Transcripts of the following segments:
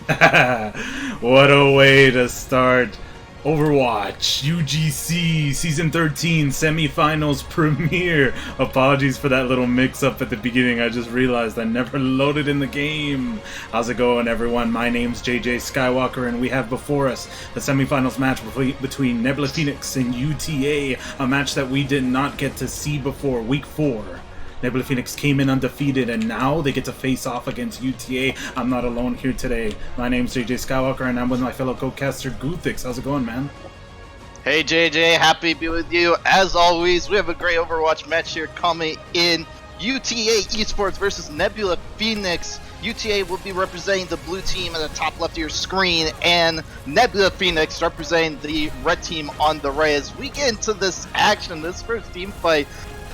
What a way to start Overwatch UGC Season 13 Semifinals Premiere. Apologies for that little mix-up at the beginning. I just realized I never loaded in the game. How's it going, everyone? My name's JJskywalker, and we have before us the semifinals match between Nebula Phoenix and UTA, a match that we did not get to see before Week 4. Nebula Phoenix came in undefeated, and now they get to face off against UTA. I'm not alone here today. My name's JJskywalker, and I'm with my fellow co-caster Guthix. How's it going, man? Hey JJ, happy to be with you. As always, we have a great Overwatch match here coming in. UTA Esports versus Nebula Phoenix. UTA will be representing the blue team at the top left of your screen, and Nebula Phoenix representing the red team on the right. As we get into this action, this first team fight,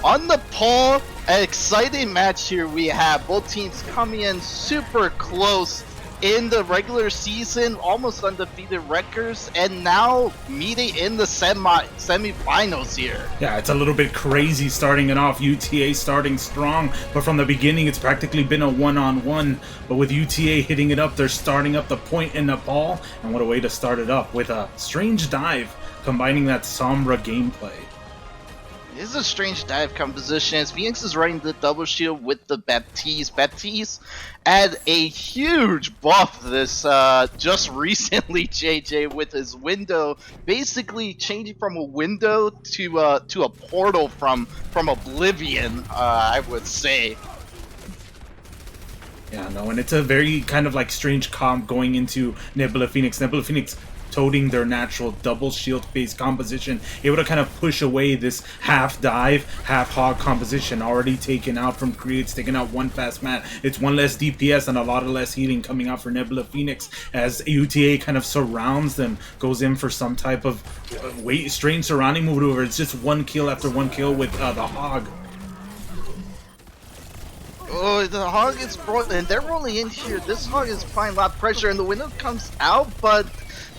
on the pole, an exciting match here we have. Both teams coming in super close in the regular season, almost undefeated records, and now meeting in the semifinals here. Yeah, it's a little bit crazy starting it off. UTA starting strong, but from the beginning it's practically been a one-on-one. But with UTA hitting it up, they're starting up the point in Nepal, and what a way to start it up with a strange dive, combining that Sombra gameplay. This is a strange dive composition as Phoenix is running the double shield with the Baptiste. Baptiste had a huge buff this just recently, JJ, with his window, basically changing from a window to a portal from Oblivion, I would say. Yeah, no, and it's a very kind of like strange comp going into Nebula Phoenix. Nebula Phoenix toting their natural double shield based composition, able to kind of push away this half dive, half hog composition already taken out from Creates, taking out one fast mat. It's one less DPS and a lot of less healing coming out for Nebula Phoenix as UTA kind of surrounds them, goes in for some type of strange surrounding maneuver. It's just one kill after one kill with the hog. Oh, the hog is brought, and they're rolling in here. This hog is applying a lot of pressure, and the window comes out, but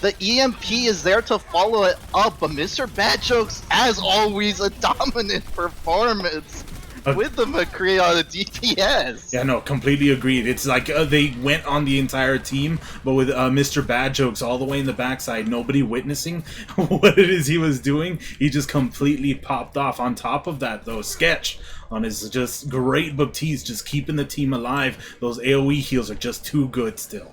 the EMP is there to follow it up. But Mr. Bad Jokes, as always, a dominant performance with the McCree on the DPS. Yeah, no, completely agreed. It's like they went on the entire team, but with Mr. Bad Jokes all the way in the backside, nobody witnessing what it is he was doing. He just completely popped off. On top of that, though, Sketch on his just great Baptiste, just keeping the team alive. Those AoE heals are just too good still.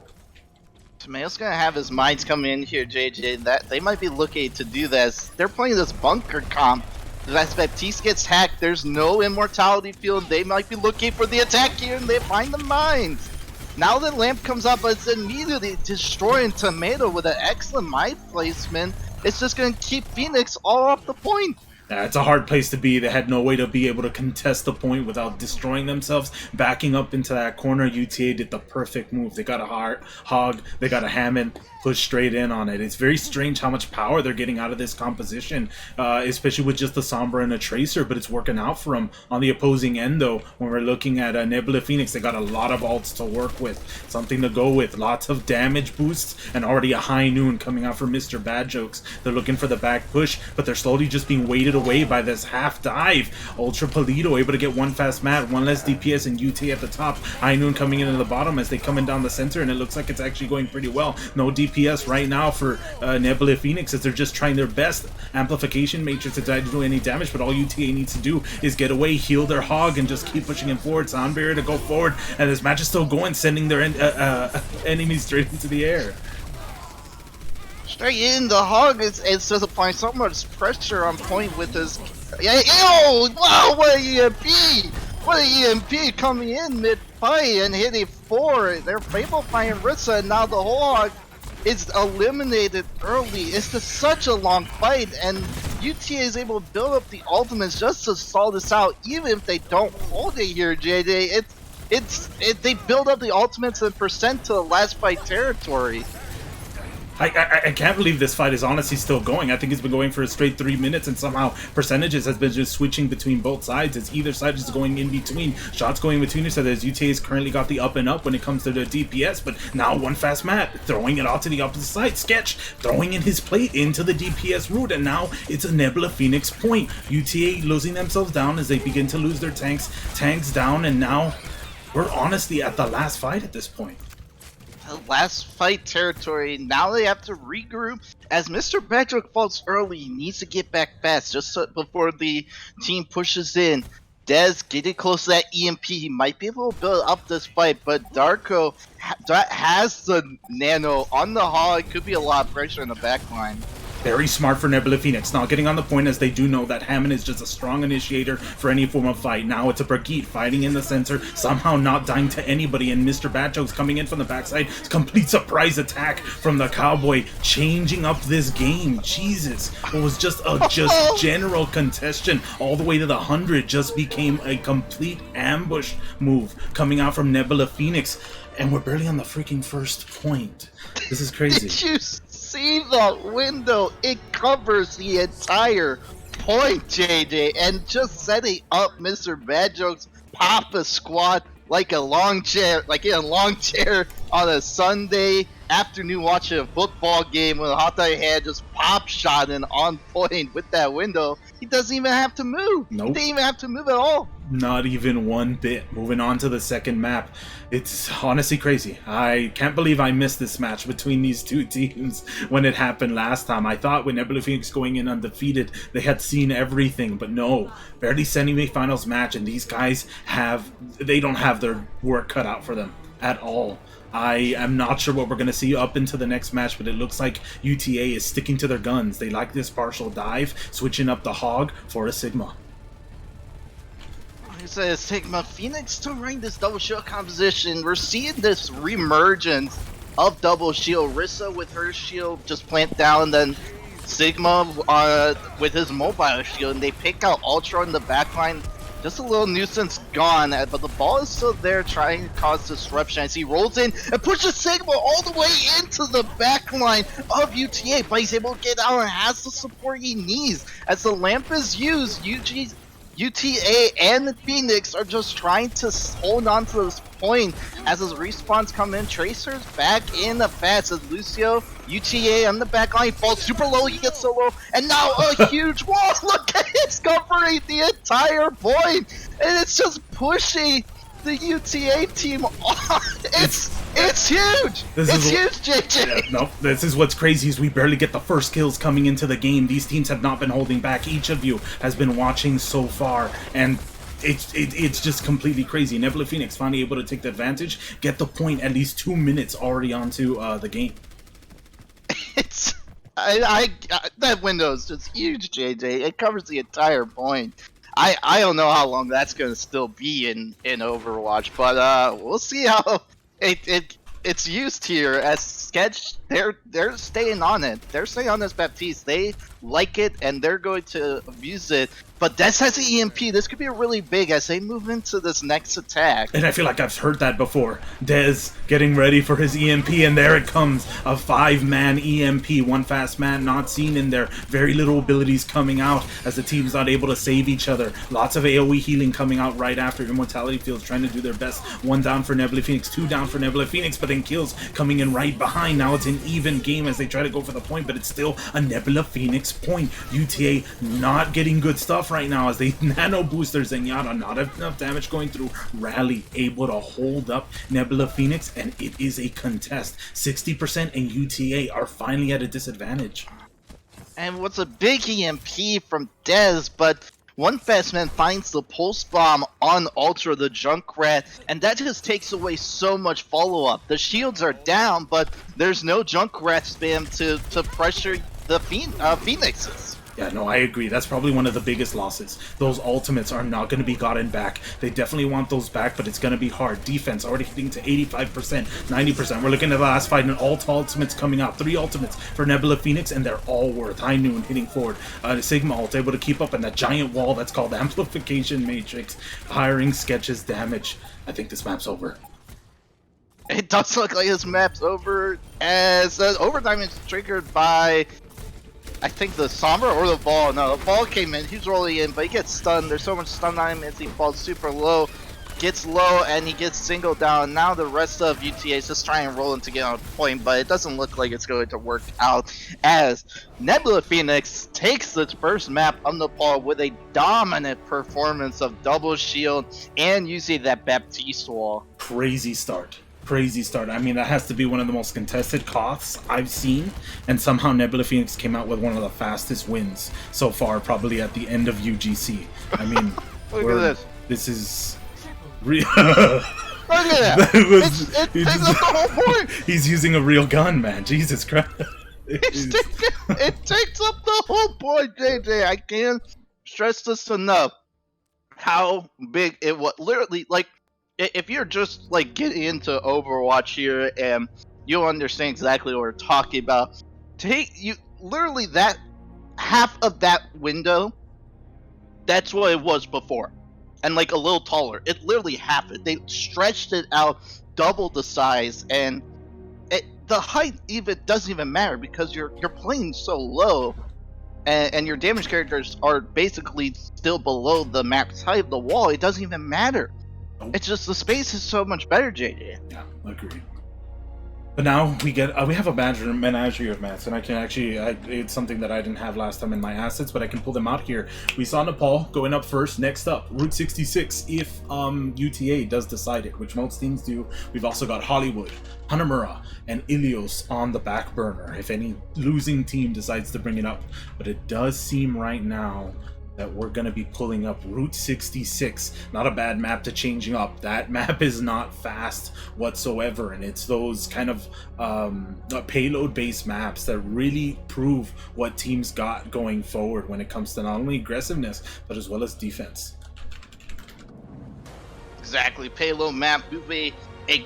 Tomato's gonna have his mines coming in here, JJ. That they might be looking to do this. They're playing this bunker comp. As Baptiste gets hacked, there's no immortality field. They might be looking for the attack here, and they find the mines. Now the lamp comes up, but it's immediately destroying Tomato with an excellent mine placement. It's just gonna keep Phoenix all off the point. It's a hard place to be. They had no way to be able to contest the point without destroying themselves. Backing up into that corner, UTA did the perfect move. They got a hog, they got a Hammond, pushed straight in on it. It's very strange how much power they're getting out of this composition, especially with just the Sombra and a Tracer, but it's working out for them. On the opposing end, though, when we're looking at Nebula Phoenix, they got a lot of ults to work with, something to go with, lots of damage boosts, and already a high noon coming out from Mr. Bad Jokes. They're looking for the back push, but they're slowly just being weighted away by this half dive. Ultra Polito able to get one fast mat, one less DPS, and UT at the top. High noon coming in at the bottom as they come in down the center, and it looks like it's actually going pretty well. No DPS right now for Nebula Phoenix as they're just trying their best. Amplification Matrix to do any damage, but all UTA needs to do is get away, heal their hog, and just keep pushing him forward. Sound barrier to go forward, and this match is still going, sending their enemies straight into the air. Straight in, the hog is just applying so much pressure on point with his. Yo! Wow! What an EMP! What an EMP coming in mid-fight and hitting 4. They're able finding Rissa, and now the whole hog is eliminated early. It's just such a long fight, and UTA is able to build up the ultimates just to stall this out, even if they don't hold it here, JJ. They build up the ultimates and percent to the last fight territory. I can't believe this fight is honestly still going. I think it's been going for a straight 3 minutes, and somehow percentages has been just switching between both sides. It's either side is going in between. Shots going between each other as UTA's currently got the up and up when it comes to the DPS, but now one fast mat, throwing it out to the opposite side. Sketch throwing in his plate into the DPS route, and now it's a Nebula Phoenix point. UTA losing themselves down as they begin to lose their tanks down, and now we're honestly at the last fight at this point. last fight territory. Now they have to regroup as Mr. Bedrock falls early. He needs to get back fast just before the team pushes in. Dez getting close to that EMP. He might be able to build up this fight, but Darko has the nano on the hog. Could be a lot of pressure in the back line. Very smart for Nebula Phoenix, not getting on the point as they do know that Hammond is just a strong initiator for any form of fight. Now it's a Brigitte fighting in the center, somehow not dying to anybody, and Mr. Badjoke's coming in from the backside. Complete surprise attack from the Cowboy, changing up this game. Jesus, what was just a general contestation all the way to the 100 just became a complete ambush move coming out from Nebula Phoenix, and we're barely on the freaking first point. This is crazy. Did you see the window? It covers the entire point, JJ, and just setting up Mr. Badjoke's Papa squad like a long chair, like in a long chair on a Sunday afternoon watching a football game with a hot dog head just pop shot and on point with that window. He doesn't even have to move. Nope. He didn't even have to move at all. Not even one bit. Moving on to the second map. It's honestly crazy. I can't believe I missed this match between these two teams when it happened last time. I thought with Nebula Phoenix going in undefeated, they had seen everything, but no. Barely semi-finals match, and these guys they don't have their work cut out for them at all. I am not sure what we're going to see up into the next match, but it looks like UTA is sticking to their guns. They like this partial dive, switching up the hog for a Sigma. It's a Sigma Phoenix to ring this double shield composition. We're seeing this reemergence of double shield. Rissa with her shield just plant down, then Sigma with his mobile shield, and they pick out Ultra in the backline. Just a little nuisance gone, but the ball is still there trying to cause disruption as he rolls in and pushes Sigma all the way into the backline of UTA, but he's able to get out and has the support he needs. As the lamp is used, UTA and Phoenix are just trying to hold on to this point as his respawns come in. Tracer's back in the fast as Lucio, UTA on the back line, falls super low, he gets so low, and now a huge wall. Look at it, it's covering the entire point, and it's just pushing the UTA team on. It's huge. It's huge, JJ. Yeah, no, this is what's crazy is we barely get the first kills coming into the game. These teams have not been holding back. Each of you has been watching so far, and it's just completely crazy. Nebula Phoenix finally able to take the advantage, get the point at least 2 minutes already onto the game. It's that window is just huge, JJ. It covers the entire point. I don't know how long that's going to still be in Overwatch, but we'll see how it's used here. As Sketch, they're staying on it. They're staying on this Baptiste. They like it and they're going to abuse it. But Des has an EMP. This could be really big as they move into this next attack. And I feel like I've heard that before. Dez getting ready for his EMP, and there it comes. A 5-man EMP. One fast man not seen in there. Very little abilities coming out as the team's not able to save each other. Lots of AoE healing coming out right after. Immortality Fields trying to do their best. 1 down for Nebula Phoenix, 2 down for Nebula Phoenix, but then kills coming in right behind. Now it's an even game as they try to go for the point, but it's still a Nebula Phoenix point. UTA not getting good stuff right now as they nano booster Zenyatta, not enough damage going through. Rally able to hold up Nebula Phoenix, and it is a contest. 60% and UTA are finally at a disadvantage. And what's a big EMP from Dez, but one fast man finds the pulse bomb on Ultra the Junkrat, and that just takes away so much follow-up. The shields are down, but there's no Junkrat spam to pressure the Phoenixes. Yeah, no, I agree. That's probably one of the biggest losses. Those ultimates are not going to be gotten back. They definitely want those back, but it's going to be hard. Defense already hitting to 85%, 90%. We're looking at the last fight, and ultimates coming out. 3 ultimates for Nebula Phoenix, and they're all worth. High Noon hitting forward. Sigma ult able to keep up in that giant wall that's called Amplification Matrix. Hiring Sketch's damage. I think this map's over. It does look like this map's over, as overtime is triggered by, I think, the Sombra or the ball. No, the ball came in, he's rolling in, but he gets stunned. There's so much stun on him as he falls super low, gets low, and he gets singled down. Now the rest of UTA is just trying to roll in to get on a point, but it doesn't look like it's going to work out as Nebula Phoenix takes its first map on the ball with a dominant performance of double shield and using that Baptiste wall. Crazy start. Crazy start. I mean, that has to be one of the most contested Koths I've seen, and somehow Nebula Phoenix came out with one of the fastest wins so far, probably at the end of UGC. I mean, look at this. This is real. Look at that. It takes up the whole point. He's using a real gun, man. Jesus Christ. It takes up the whole point, JJ. I can't stress this enough. How big it was. Literally, like, if you're just like getting into Overwatch here and you'll understand exactly what we're talking about, literally that half of that window, that's what it was before, and like a little taller. It literally happened. They stretched it out, doubled the size, and the height even doesn't even matter because you're playing so low, and your damage characters are basically still below the map's height, the wall. It doesn't even matter. It's just the space is so much better, JJ. Yeah, agreed. But now we have a menagerie of mats, and I can actually, it's something that I didn't have last time in my assets, but I can pull them out here. We saw Nepal going up first. Next up, Route 66, if UTA does decide it, which most teams do. We've also got Hollywood, Hanamura, and Ilios on the back burner, if any losing team decides to bring it up. But it does seem right now that we're going to be pulling up Route 66. Not a bad map to changing up. That map is not fast whatsoever, and it's those kind of payload-based maps that really prove what teams got going forward when it comes to not only aggressiveness, but as well as defense. Exactly. Payload map, move a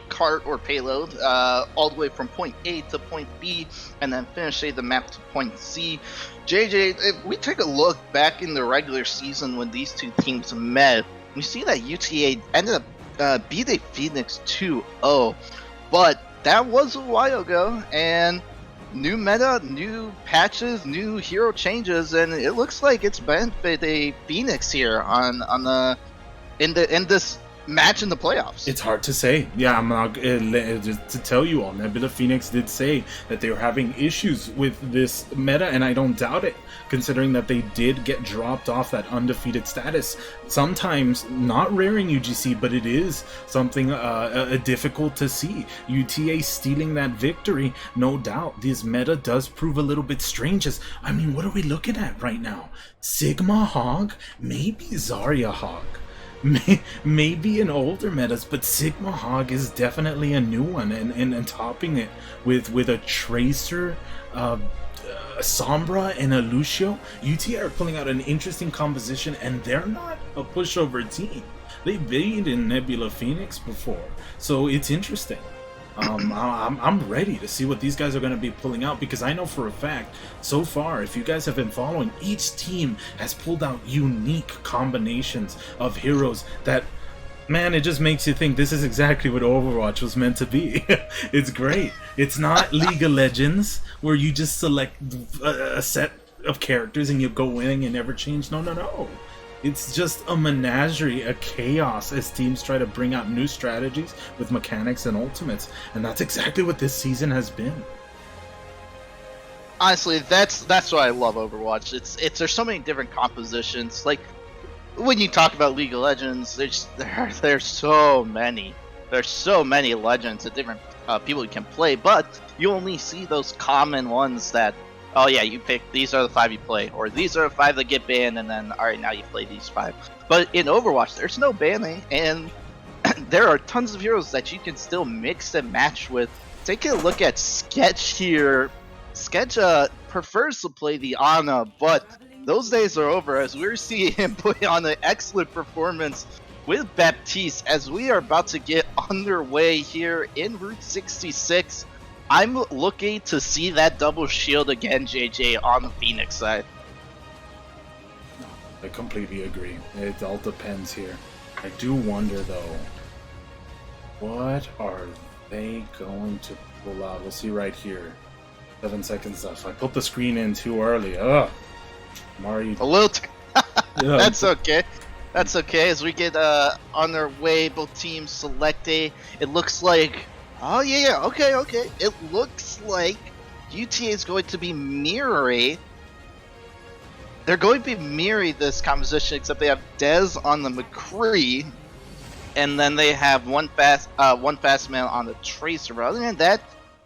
cart or payload all the way from point A to point B, and then finish the map to point C. JJ, if we take a look back in the regular season when these two teams met, we see that UTA ended up beating Phoenix 2-0, but that was a while ago, and new meta, new patches, new hero changes, and it looks like it's benefited Phoenix here in this match in the playoffs. It's hard to say. Yeah, I'm not to tell you all. Nebula Phoenix did say that they were having issues with this meta, and I don't doubt it, considering that they did get dropped off that undefeated status. Sometimes not rare in UGC, but it is something difficult to see. UTA stealing that victory, no doubt. This meta does prove a little bit strange. I mean, what are we looking at right now? Sigma Hog, maybe Zarya Hog. Maybe in older metas, but Sigma Hog is definitely a new one, and topping it with a Tracer, Sombra, and a Lucio. UTA are pulling out an interesting composition, and they're not a pushover team. They beat in Nebula Phoenix before, so it's interesting. I'm ready to see what these guys are going to be pulling out, because I know for a fact, so far, if you guys have been following, each team has pulled out unique combinations of heroes that, man, it just makes you think this is exactly what Overwatch was meant to be. It's great. It's not League of Legends, where you just select a set of characters and you go in and never change. No. It's just a menagerie, a chaos, as teams try to bring out new strategies with mechanics and ultimates, and that's exactly what this season has been. Honestly, that's why I love Overwatch. There's so many different compositions. Like when you talk about League of Legends, there's so many. There's so many legends that different people you can play, but you only see those common ones that, oh yeah, you pick, these are the 5 you play, or these are the 5 that get banned, and then alright, now you play these 5. But in Overwatch, there's no banning, and there are tons of heroes that you can still mix and match with. Take a look at Sketch here. Sketch prefers to play the Ana, but those days are over, as we're seeing him put on an excellent performance with Baptiste, as we are about to get underway here in Route 66. I'm looking to see that double shield again, JJ, on the Phoenix side. I completely agree. It all depends here. I do wonder, though, what are they going to pull out? We'll see right here. 7 seconds left. I put the screen in too early. Ugh. Mari. A little. That's okay. That's okay. As we get on our way, both teams select A. It looks like. Oh yeah. Okay. It looks like UTA is going to be mirroring. They're going to be mirroring this composition, except they have Dez on the McCree, and then they have one fast man on the Tracer. Other than that,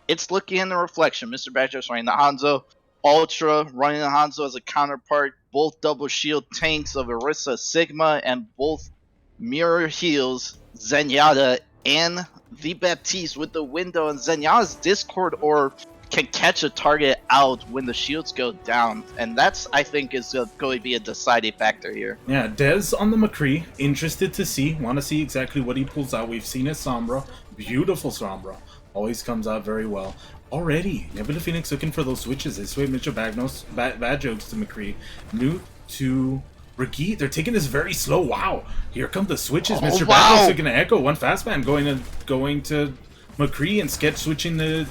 it's looking in the reflection. Mr. Badger's running the Hanzo, Ultra running the Hanzo as a counterpart, both double shield tanks of Orisa Sigma, and both mirror heals Zenyatta and the Baptiste with the window, and Zenyatta's Discord orb can catch a target out when the shields go down, and that's, I think, is going to be a deciding factor here. Yeah, Dez on the McCree, interested to see, want to see exactly what he pulls out. We've seen his Sombra, beautiful Sombra, always comes out very well. Already, Nebula Phoenix looking for those switches. They switch Mitchell Bagnos, bad jokes to McCree. New to Brigitte, they're taking this very slow. Wow, here come the switches. Mr. Bagnos looking to Echo, one fast man going to McCree, and Sketch switching to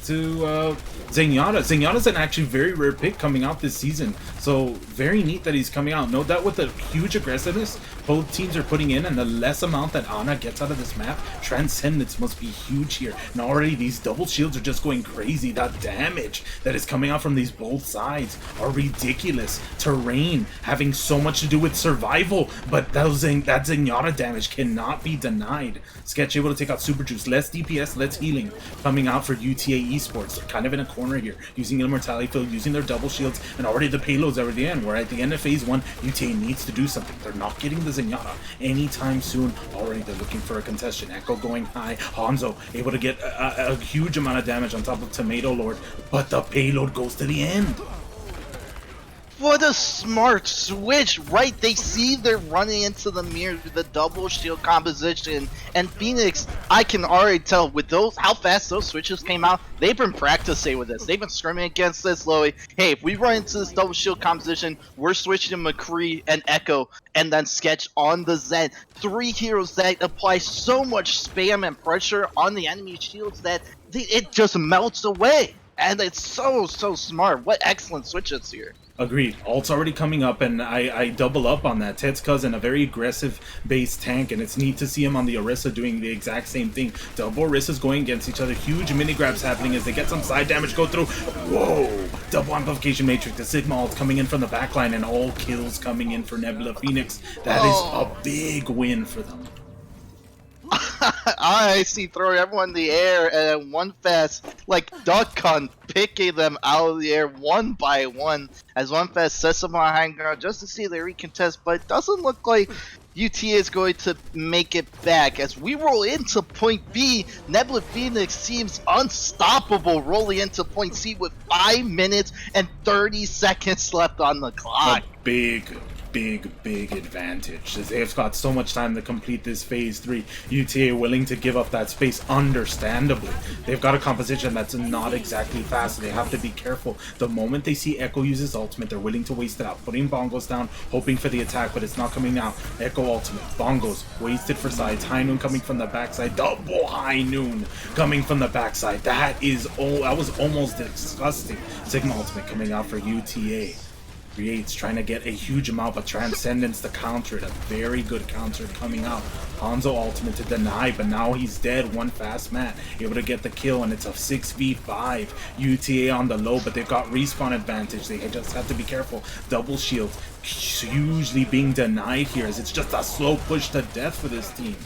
Zenyatta. Zenyatta's an actually very rare pick coming out this season, so very neat that he's coming out. Note that with the huge aggressiveness both teams are putting in, and the less amount that Ana gets out of this map, Transcendence must be huge here. And already these double shields are just going crazy. That damage that is coming out from these both sides are ridiculous. Terrain having so much to do with survival, but that Zenyatta damage cannot be denied. Sketch able to take out Super Juice, less DPS, less healing coming out for UTA Esports. They're kind of in a corner here, using Immortality Field, using their double shields, and already the payloads are at the end, where at the end of phase 1, UTA needs to do something. They're not getting the Zenyatta anytime soon. Already they're looking for a contestation. Echo going high, Hanzo able to get a huge amount of damage on top of Tomato Lord, but the payload goes to the end. What a smart switch, right? They see they're running into the mirror, the double shield composition, and Phoenix, I can already tell with those, how fast those switches came out. They've been practicing with this. They've been scrimming against this slowly. Hey, if we run into this double shield composition, we're switching to McCree and Echo, and then Sketch on the Zen. 3 heroes that apply so much spam and pressure on the enemy shields that it just melts away. And it's so smart. What excellent switches here. Agreed. Ult's already coming up, and I double up on that. Ted's cousin, a very aggressive base tank, and it's neat to see him on the Orisa doing the exact same thing. Double Orisas going against each other. Huge mini grabs happening as they get some side damage go through. Whoa! Double amplification matrix. The Sigma ult coming in from the backline, and all kills coming in for Nebula Phoenix. That is a big win for them. I see throwing everyone in the air, and one fast, like duck hunt, picking them out of the air one by one, as one fast sets them on high ground just to see if they recontest, but it doesn't look like UTA is going to make it back. As we roll into point B, Nebula Phoenix seems unstoppable, rolling into point C with 5 minutes and 30 seconds left on the clock. A big advantage. They've got so much time to complete this phase 3. UTA willing to give up that space, understandably. They've got a composition that's not exactly fast, so they have to be careful. The moment they see Echo use his ultimate, they're willing to waste it out, putting bongos down, hoping for the attack, but it's not coming out. Echo ultimate, bongos wasted for sides, High Noon coming from the backside, double High Noon coming from the backside. That was almost disgusting. Sigma ultimate coming out for UTA. Creates trying to get a huge amount, but Transcendence to counter it. A very good counter coming out. Hanzo ultimate to deny, but now he's dead. One fast man able to get the kill, and it's a 6v5. UTA on the low, but they've got respawn advantage. They just have to be careful. Double shield hugely being denied here, as it's just a slow push to death for this team.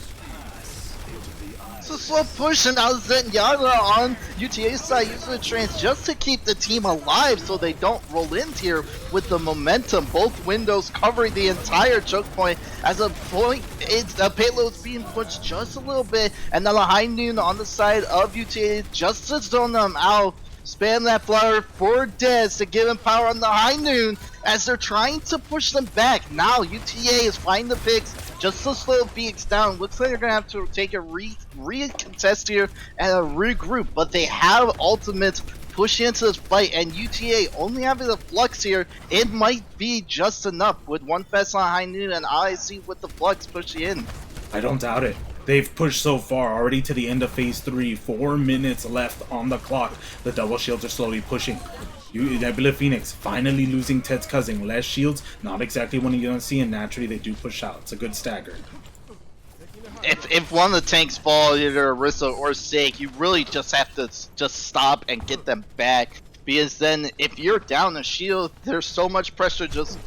It's a slow push, and now Zenyatta on UTA's side using the trance just to keep the team alive so they don't roll in here with the momentum. Both windows covering the entire choke point. As a point, the payload's being pushed just a little bit, and now a High Noon on the side of UTA just to zone them out. Spam that flower for Dez to give him power on the High Noon as they're trying to push them back. Now UTA is finding the picks just to slow Phoenix down. Looks like they're going to have to take a re-contest here and a regroup, but they have ultimates pushing into this fight, and UTA only having the flux here, it might be just enough with one fast on High Noon and IC with the flux pushing in. I don't doubt it. They've pushed so far, already to the end of phase 3. 4 minutes left on the clock. The double shields are slowly pushing. Nebula Phoenix finally losing Ted's cousin. Less shields, not exactly what you're going to see, and naturally they do push out. It's a good stagger. If one of the tanks fall, either Orisa or Sake, you really just have to just stop and get them back. Because then, if you're down a shield, there's so much pressure just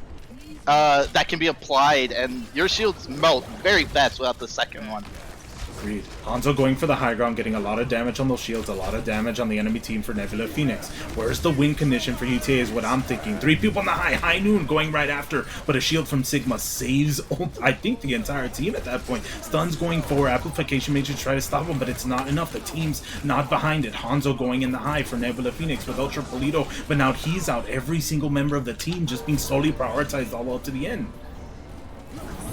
that can be applied, and your shields melt very fast without the second one. Agreed. Hanzo going for the high ground, getting a lot of damage on those shields, a lot of damage on the enemy team for Nebula Phoenix. Where's the win condition for UTA is what I'm thinking. 3 people on the high noon going right after, but a shield from Sigma saves, I think, the entire team at that point. Stuns going for Amplification Matrix, try to stop him, but it's not enough. The team's not behind it. Hanzo going in the high for Nebula Phoenix with Ultra Polito, but now he's out. Every single member of the team just being slowly prioritized all the way to the end.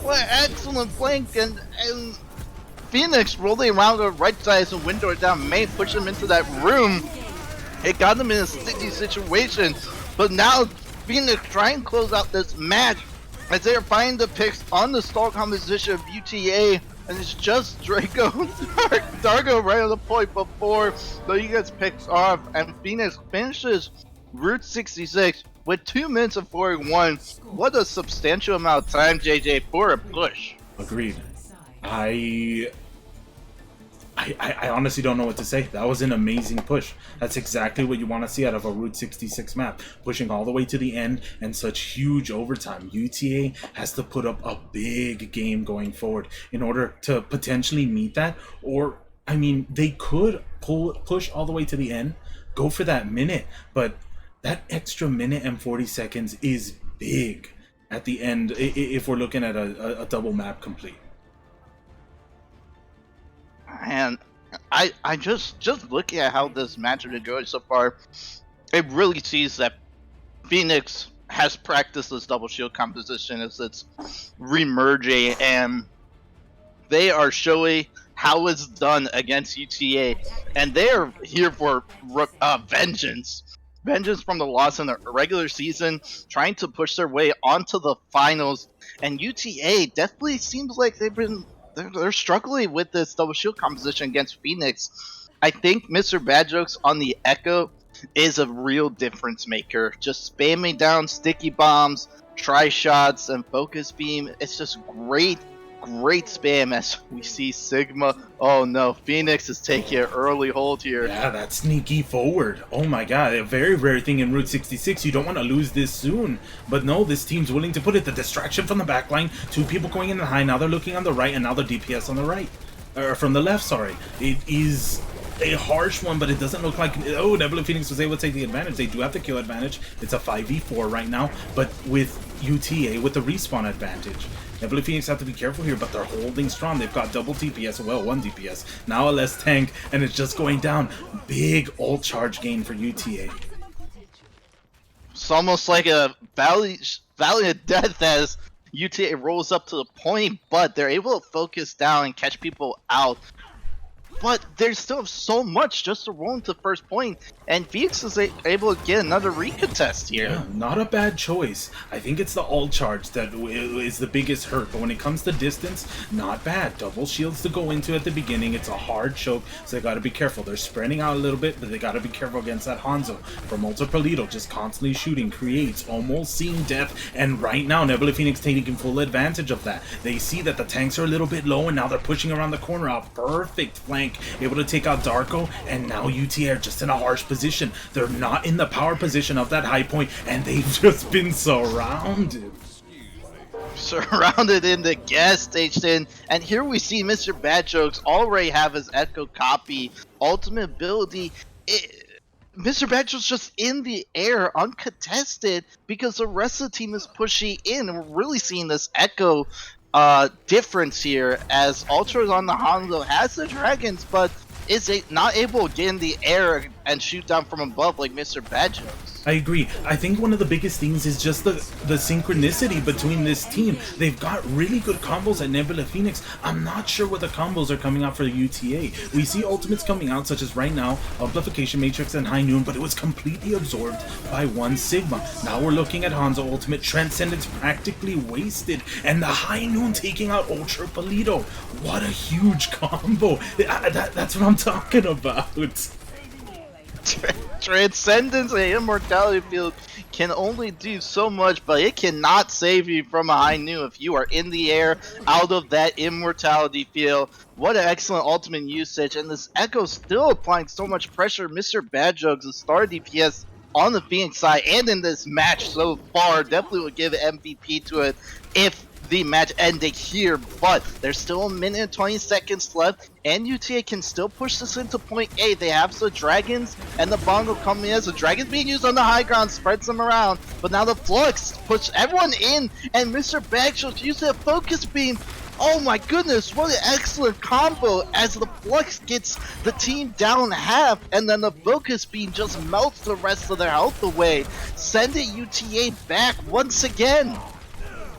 What excellent flank, and Phoenix rolling around the right side and window down main, push him into that room. It got them in a sticky situation, but now Phoenix trying to close out this match as they are finding the picks on the stall composition of UTA, and it's just Draco Dargo right on the point before the you gets picked off, and Phoenix finishes Route 66 with 2 minutes and 41. What a substantial amount of time, JJ, for a push. Agreed. I honestly don't know what to say. That was an amazing push. That's exactly what you want to see out of a Route 66 map. Pushing all the way to the end and such huge overtime. UTA has to put up a big game going forward in order to potentially meet that. Or, I mean, they could push all the way to the end, go for that minute, but that extra minute and 40 seconds is big at the end if we're looking at a double map complete. And I just looking at how this match has been going so far, it really sees that Phoenix has practiced this double shield composition as it's remerging, and they are showing how it's done against UTA, and they're here for vengeance from the loss in the regular season, trying to push their way onto the finals. And UTA definitely seems like they're struggling with this double shield composition against Phoenix. I think Mr. Bad Jokes on the Echo is a real difference maker. Just spamming down sticky bombs, try shots, and focus beam. It's just great spam as we see Sigma. Oh no, Phoenix is taking an early hold here. Yeah, that's sneaky forward. Oh my god, a very rare thing in Route 66. You don't want to lose this soon. But no, this team's willing to put it. The distraction from the backline. 2 people going in the high. Now they're looking on the right, and now the DPS on the right. Or from the left, sorry. It is a harsh one, but it doesn't look like... Oh, Nebula Phoenix was able to take the advantage. They do have the kill advantage. It's a 5v4 right now, but with UTA with the respawn advantage. Nebula Phoenix have to be careful here, but they're holding strong. They've got double DPS, well, 1 DPS, now a less tank, and it's just going down. Big ult charge gain for UTA. It's almost like a valley of death as UTA rolls up to the point, but they're able to focus down and catch people out. But there's still so much just to roll into first point, and Phoenix is able to get another recontest here. Yeah, not a bad choice. I think it's the ult charge that is the biggest hurt, but when it comes to distance, not bad. Double shields to go into at the beginning. It's a hard choke, so they gotta be careful. They're spreading out a little bit, but they gotta be careful against that Hanzo. From Ultra Polito, just constantly shooting, creates, almost seeing death, and right now, Nebula Phoenix taking full advantage of that. They see that the tanks are a little bit low, and now they're pushing around the corner. A perfect flank, able to take out Darko, and now UTA are just in a harsh position. They're not in the power position of that high point, and they've just been surrounded. Surrounded in the gas station, and here we see Mr. Bad Jokes already have his Echo copy, ultimate ability. Mr. Bad Jokes just in the air, uncontested, because the rest of the team is pushing in, and we're really seeing this Echo difference here as Ultra's on the Hanzo has the dragons, but is not able to get in the air and shoot down from above like Mr. Bad Jokes. I agree. I think one of the biggest things is just the synchronicity between this team. They've got really good combos at Nebula Phoenix. I'm not sure what the combos are coming out for the UTA. We see ultimates coming out, such as right now, Amplification Matrix and High Noon, but it was completely absorbed by 1 Sigma. Now we're looking at Hanzo ultimate. Transcendence practically wasted, and the High Noon taking out Ultra Polito. What a huge combo. That's what I'm talking about. Transcendence and Immortality Field can only do so much, but it cannot save you from a High Noon if you are in the air out of that Immortality Field. What an excellent ultimate usage, and this Echo still applying so much pressure. Mr. Bad Jokes, the star DPS on the Phoenix side, and in this match so far, definitely would give MVP to it if the match ending here, but there's still a minute and 20 seconds left, and UTA can still push this into point A. They have the dragons and the bongo coming in. So dragons being used on the high ground, spreads them around, but now the flux push everyone in, and Mr. Bagshow uses a focus beam. Oh my goodness, what an excellent combo as the flux gets the team down half, and then the focus beam just melts the rest of their health away, sending UTA back once again.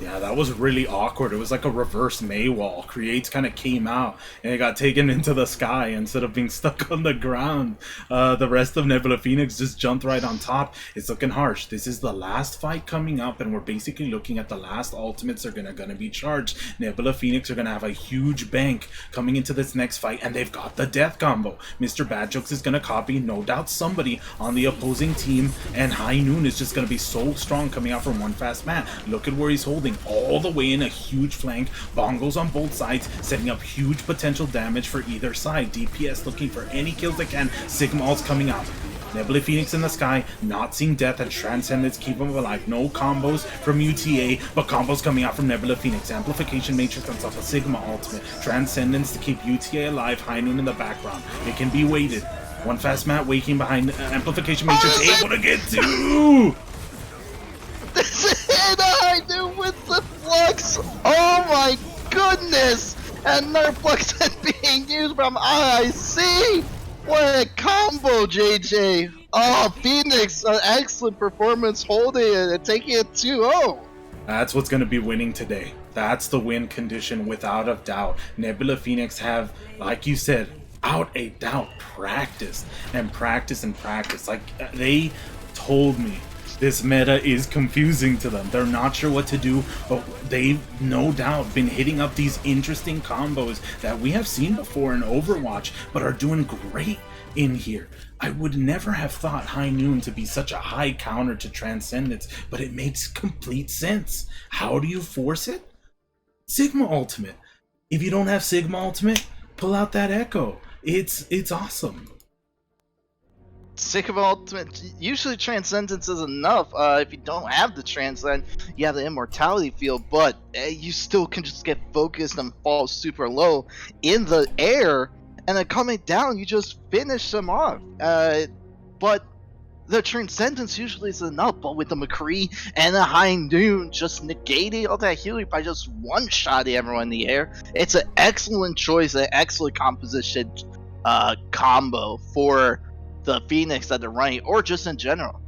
Yeah, that was really awkward. It was like a reverse May wall. Creates kind of came out and it got taken into the sky instead of being stuck on the ground. The rest of Nebula Phoenix just jumped right on top. It's looking harsh. This is the last fight coming up, and we're basically looking at the last ultimates are gonna be charged. Nebula Phoenix are gonna have a huge bank coming into this next fight, and they've got the death combo. Mr. Badjokes is gonna copy, no doubt, somebody on the opposing team, and High Noon is just gonna be so strong coming out from one fast man. Look at where he's holding all the way in a huge flank. Bongos on both sides, setting up huge potential damage for either side. DPS looking for any kills they can. Sigmal's coming out. Nebula Phoenix in the sky, not seeing death, and Transcendence keep them alive. No combos from UTA, but combos coming out from Nebula Phoenix. Amplification Matrix on top of Sigma Ultimate. Transcendence to keep UTA alive. High Noon in the background. It can be waited. One fast mat waking behind Amplification Matrix, able to get two! This is it, I do with the flux. Oh my goodness! And their flux is being used from IIC. What a combo, JJ. Oh, Phoenix, an excellent performance holding it and taking it 2-0. That's what's going to be winning today. That's the win condition without a doubt. Nebula Phoenix have, like you said, out a doubt practiced and practiced and practiced. Like, they told me this meta is confusing to them. They're not sure what to do, but they've no doubt been hitting up these interesting combos that we have seen before in Overwatch, but are doing great in here. I would never have thought High Noon to be such a high counter to Transcendence, but it makes complete sense. How do you force it? Sigma Ultimate. If you don't have Sigma Ultimate, pull out that Echo. It's awesome. Sigma Ultimate, usually Transcendence is enough. If you don't have the Transcend, you have the Immortality field, but you still can just get focused and fall super low in the air, and then coming down, you just finish them off. But the Transcendence usually is enough, but with the McCree and the High Noon just negating all that healing by just one-shotting everyone in the air, it's an excellent choice, an excellent composition combo for the Phoenix that they're running, or just in general.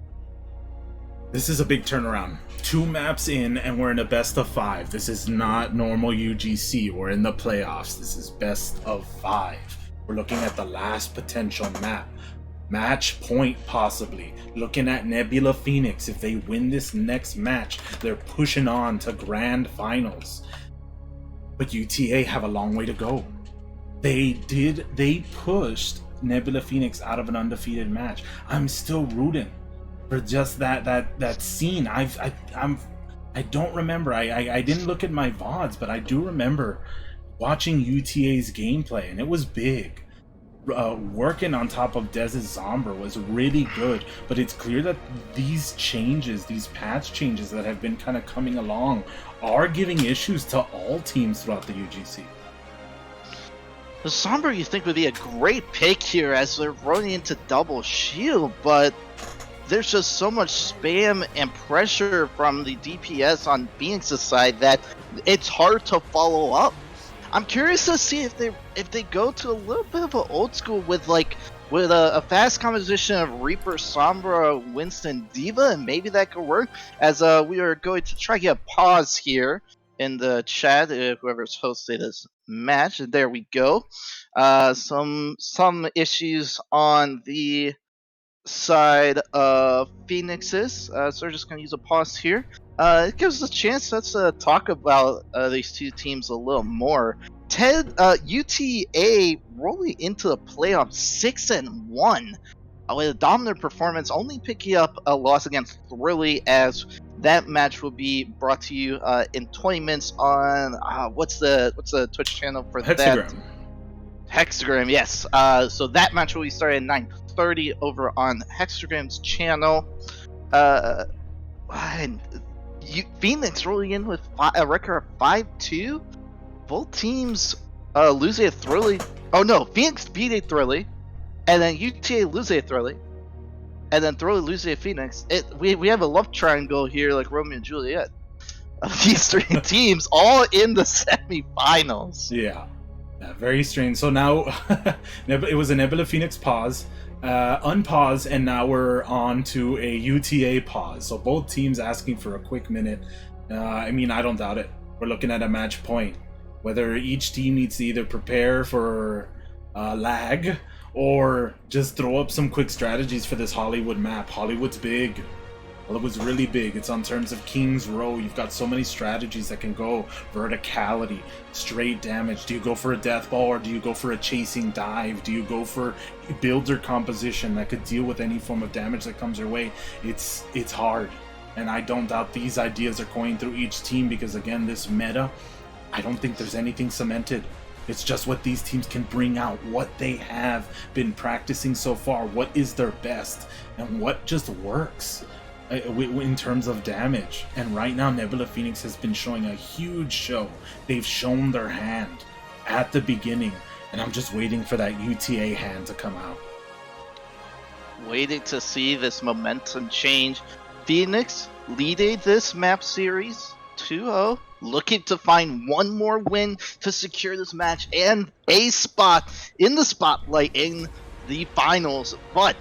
This is a big turnaround. 2 maps in, and we're in a best of 5. This is not normal UGC. We're in the playoffs. This is best of 5. We're looking at the last potential map. Match point, possibly. Looking at Nebula Phoenix. If they win this next match, they're pushing on to grand finals. But UTA have a long way to go. They pushed Nebula Phoenix out of an undefeated match. I'm still rooting for just that scene. I don't remember. I didn't look at my VODs, but I do remember watching UTA's gameplay, and it was big. Working on top of Dez's Zombra was really good, but it's clear that these changes, these patch changes that have been kind of coming along, are giving issues to all teams throughout the UGC. The Sombra you think would be a great pick here as they're running into double shield, but there's just so much spam and pressure from the DPS on Phoenix's side that it's hard to follow up. I'm curious to see if they go to a little bit of an old school with a fast composition of Reaper, Sombra, Winston, Diva, and maybe that could work. As we are going to try to get a pause here in the chat, whoever's hosting this match, and there we go. Some issues on the side of Phoenix's, so we're just going to use a pause here. It gives us a chance to talk about these two teams a little more. UTA rolling into the playoffs 6-1 with a dominant performance, only picking up a loss against Thrilly, as that match will be brought to you in 20 minutes on what's the Twitch channel for Hexagram. that? Hexagram, yes. So that match will be starting at 9:30 over on Hexagram's channel. And Phoenix rolling in with a record of 5-2. Both teams lose a Thrilly. Oh no, Phoenix beat a Thrilly, and then UTA lose a Thrilly, and then Thrilly lose a Phoenix. We have a love triangle here like Romeo and Juliet of these three teams all in the semifinals. Yeah, very strange. So now it was a Nebula Phoenix pause, unpause, and now we're on to a UTA pause. So both teams asking for a quick minute. I mean, I don't doubt it. We're looking at a match point. Whether each team needs to either prepare for lag or just throw up some quick strategies for this Hollywood map. Hollywood's big. Hollywood's really big. It's on terms of King's Row. You've got so many strategies that can go. Verticality, straight damage. Do you go for a death ball or do you go for a chasing dive? Do you go for builder composition that could deal with any form of damage that comes your way? It's hard. And I don't doubt these ideas are going through each team because, again, this meta, I don't think there's anything cemented. It's just what these teams can bring out, what they have been practicing so far, what is their best, and what just works in terms of damage. And right now, Nebula Phoenix has been showing a huge show. They've shown their hand at the beginning, and I'm just waiting for that UTA hand to come out. Waiting to see this momentum change. Phoenix leading this map series 2-0. Looking to find one more win to secure this match and a spot in the spotlight in the finals. But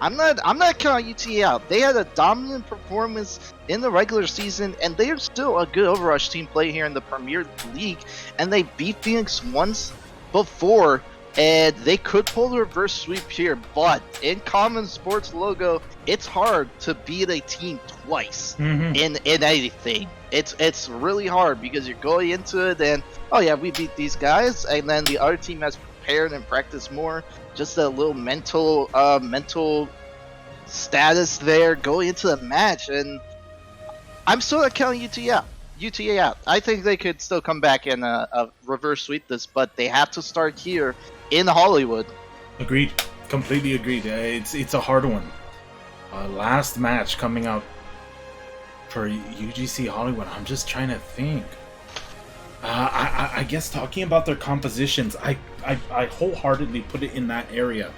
I'm not counting UTA out. They had a dominant performance in the regular season, and they are still a good Overwatch team playing here in the Premier League. And they beat Phoenix once before, and they could pull the reverse sweep here. But in Common Sports logo, it's hard to beat a team twice in anything. It's really hard because you're going into it and, oh yeah, we beat these guys, and then the other team has prepared and practiced more. Just a little mental status there going into the match, and I'm still not counting UTA out. I think they could still come back and reverse sweep this, but they have to start here in Hollywood. Agreed. Completely agreed. It's a hard one. Last match coming up for UGC Hollywood. I'm just trying to think. I guess talking about their compositions, I wholeheartedly put it in that area.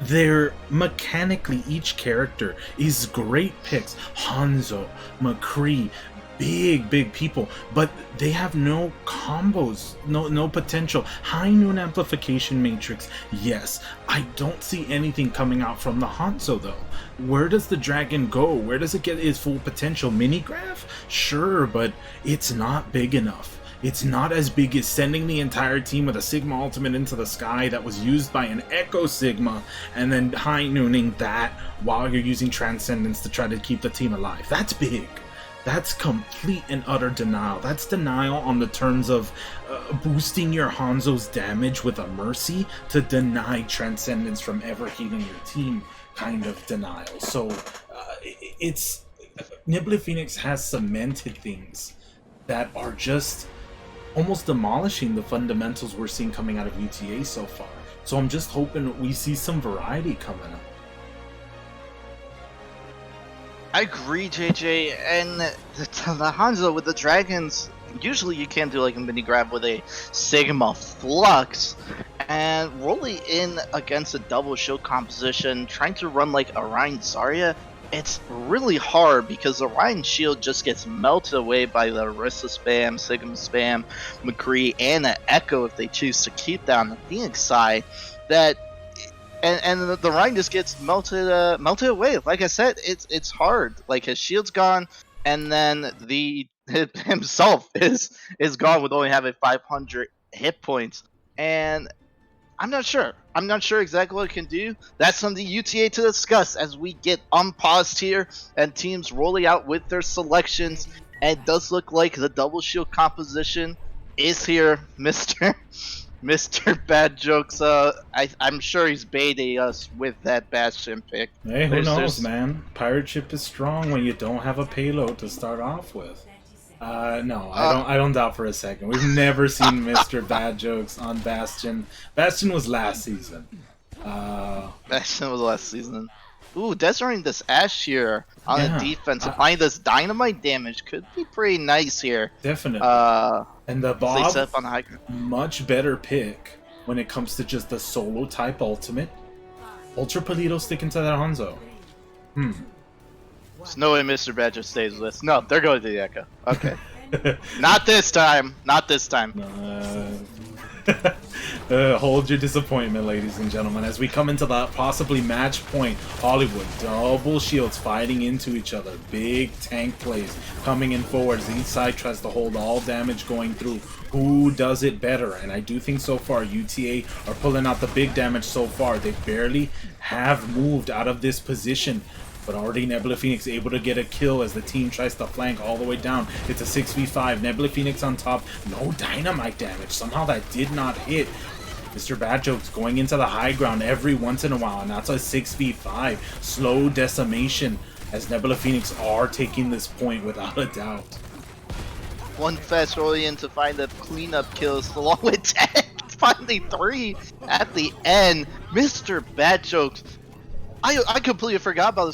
They're mechanically, each character is great picks. Hanzo, McCree, big people, but they have no combos, no potential. High noon amplification matrix, yes. I don't see anything coming out from the Hanzo though. Where does the dragon go? Where does it get its full potential? Mini graph? Sure, but it's not big enough. It's not as big as sending the entire team with a Sigma ultimate into the sky that was used by an Echo Sigma and then high nooning that while you're using Transcendence to try to keep the team alive. That's big. That's complete and utter denial. That's denial on the terms of boosting your Hanzo's damage with a Mercy to deny Transcendence from ever healing your team kind of denial. So it's Nebula Phoenix has cemented things that are just almost demolishing the fundamentals we're seeing coming out of UTA so far. So I'm just hoping we see some variety coming up. I agree, JJ, and the Hanzo with the dragons, usually you can't do like a mini grab with a Sigma Flux, and rolling in against a double shield composition, trying to run like Orion Zarya, it's really hard because the Orion shield just gets melted away by the Orisa spam, Sigma spam, McCree, and the Echo if they choose to keep that on the Phoenix side. That and the Orion just gets melted away. Like I said, it's hard. Like his shield's gone, and then himself is gone with only having 500 hit points. And I'm not sure. I'm not sure exactly what it can do. That's something UTA to discuss as we get unpaused here and teams rolling out with their selections. And it does look like the double shield composition is here, Mr. Bad Jokes. I'm sure he's baiting us with that Bastion pick. Hey, who knows, man? Pirate ship is strong when you don't have a payload to start off with. No, I don't doubt for a second. We've never seen Mr. Bad Jokes on Bastion. Bastion was last season. Bastion was last season. Ooh, Desering this Ash here on the defense, applying this dynamite damage could be pretty nice here. Definitely. And the Bob, up on the high ground. Much better pick when it comes to just the solo type ultimate. Ultra Polito sticking to that Hanzo. There's no way Mr. Badger stays with us. No, they're going to the Echo. Okay. Not this time. Not this time. Hold your disappointment, ladies and gentlemen, as we come into that possibly match point. Hollywood, double shields fighting into each other. Big tank plays coming in forwards. Each side tries to hold all damage going through. Who does it better? And I do think so far UTA are pulling out the big damage so far. They barely have moved out of this position. But already Nebula Phoenix able to get a kill as the team tries to flank all the way down. It's a 6v5. Nebula Phoenix on top. No dynamite damage. Somehow that did not hit. Mr. Badjoke's going into the high ground every once in a while. And that's a 6v5. Slow decimation as Nebula Phoenix are taking this point without a doubt. One fast rolling in to find the cleanup kills along with 10. Finally 3 at the end. Mr. Badjokes. I completely forgot about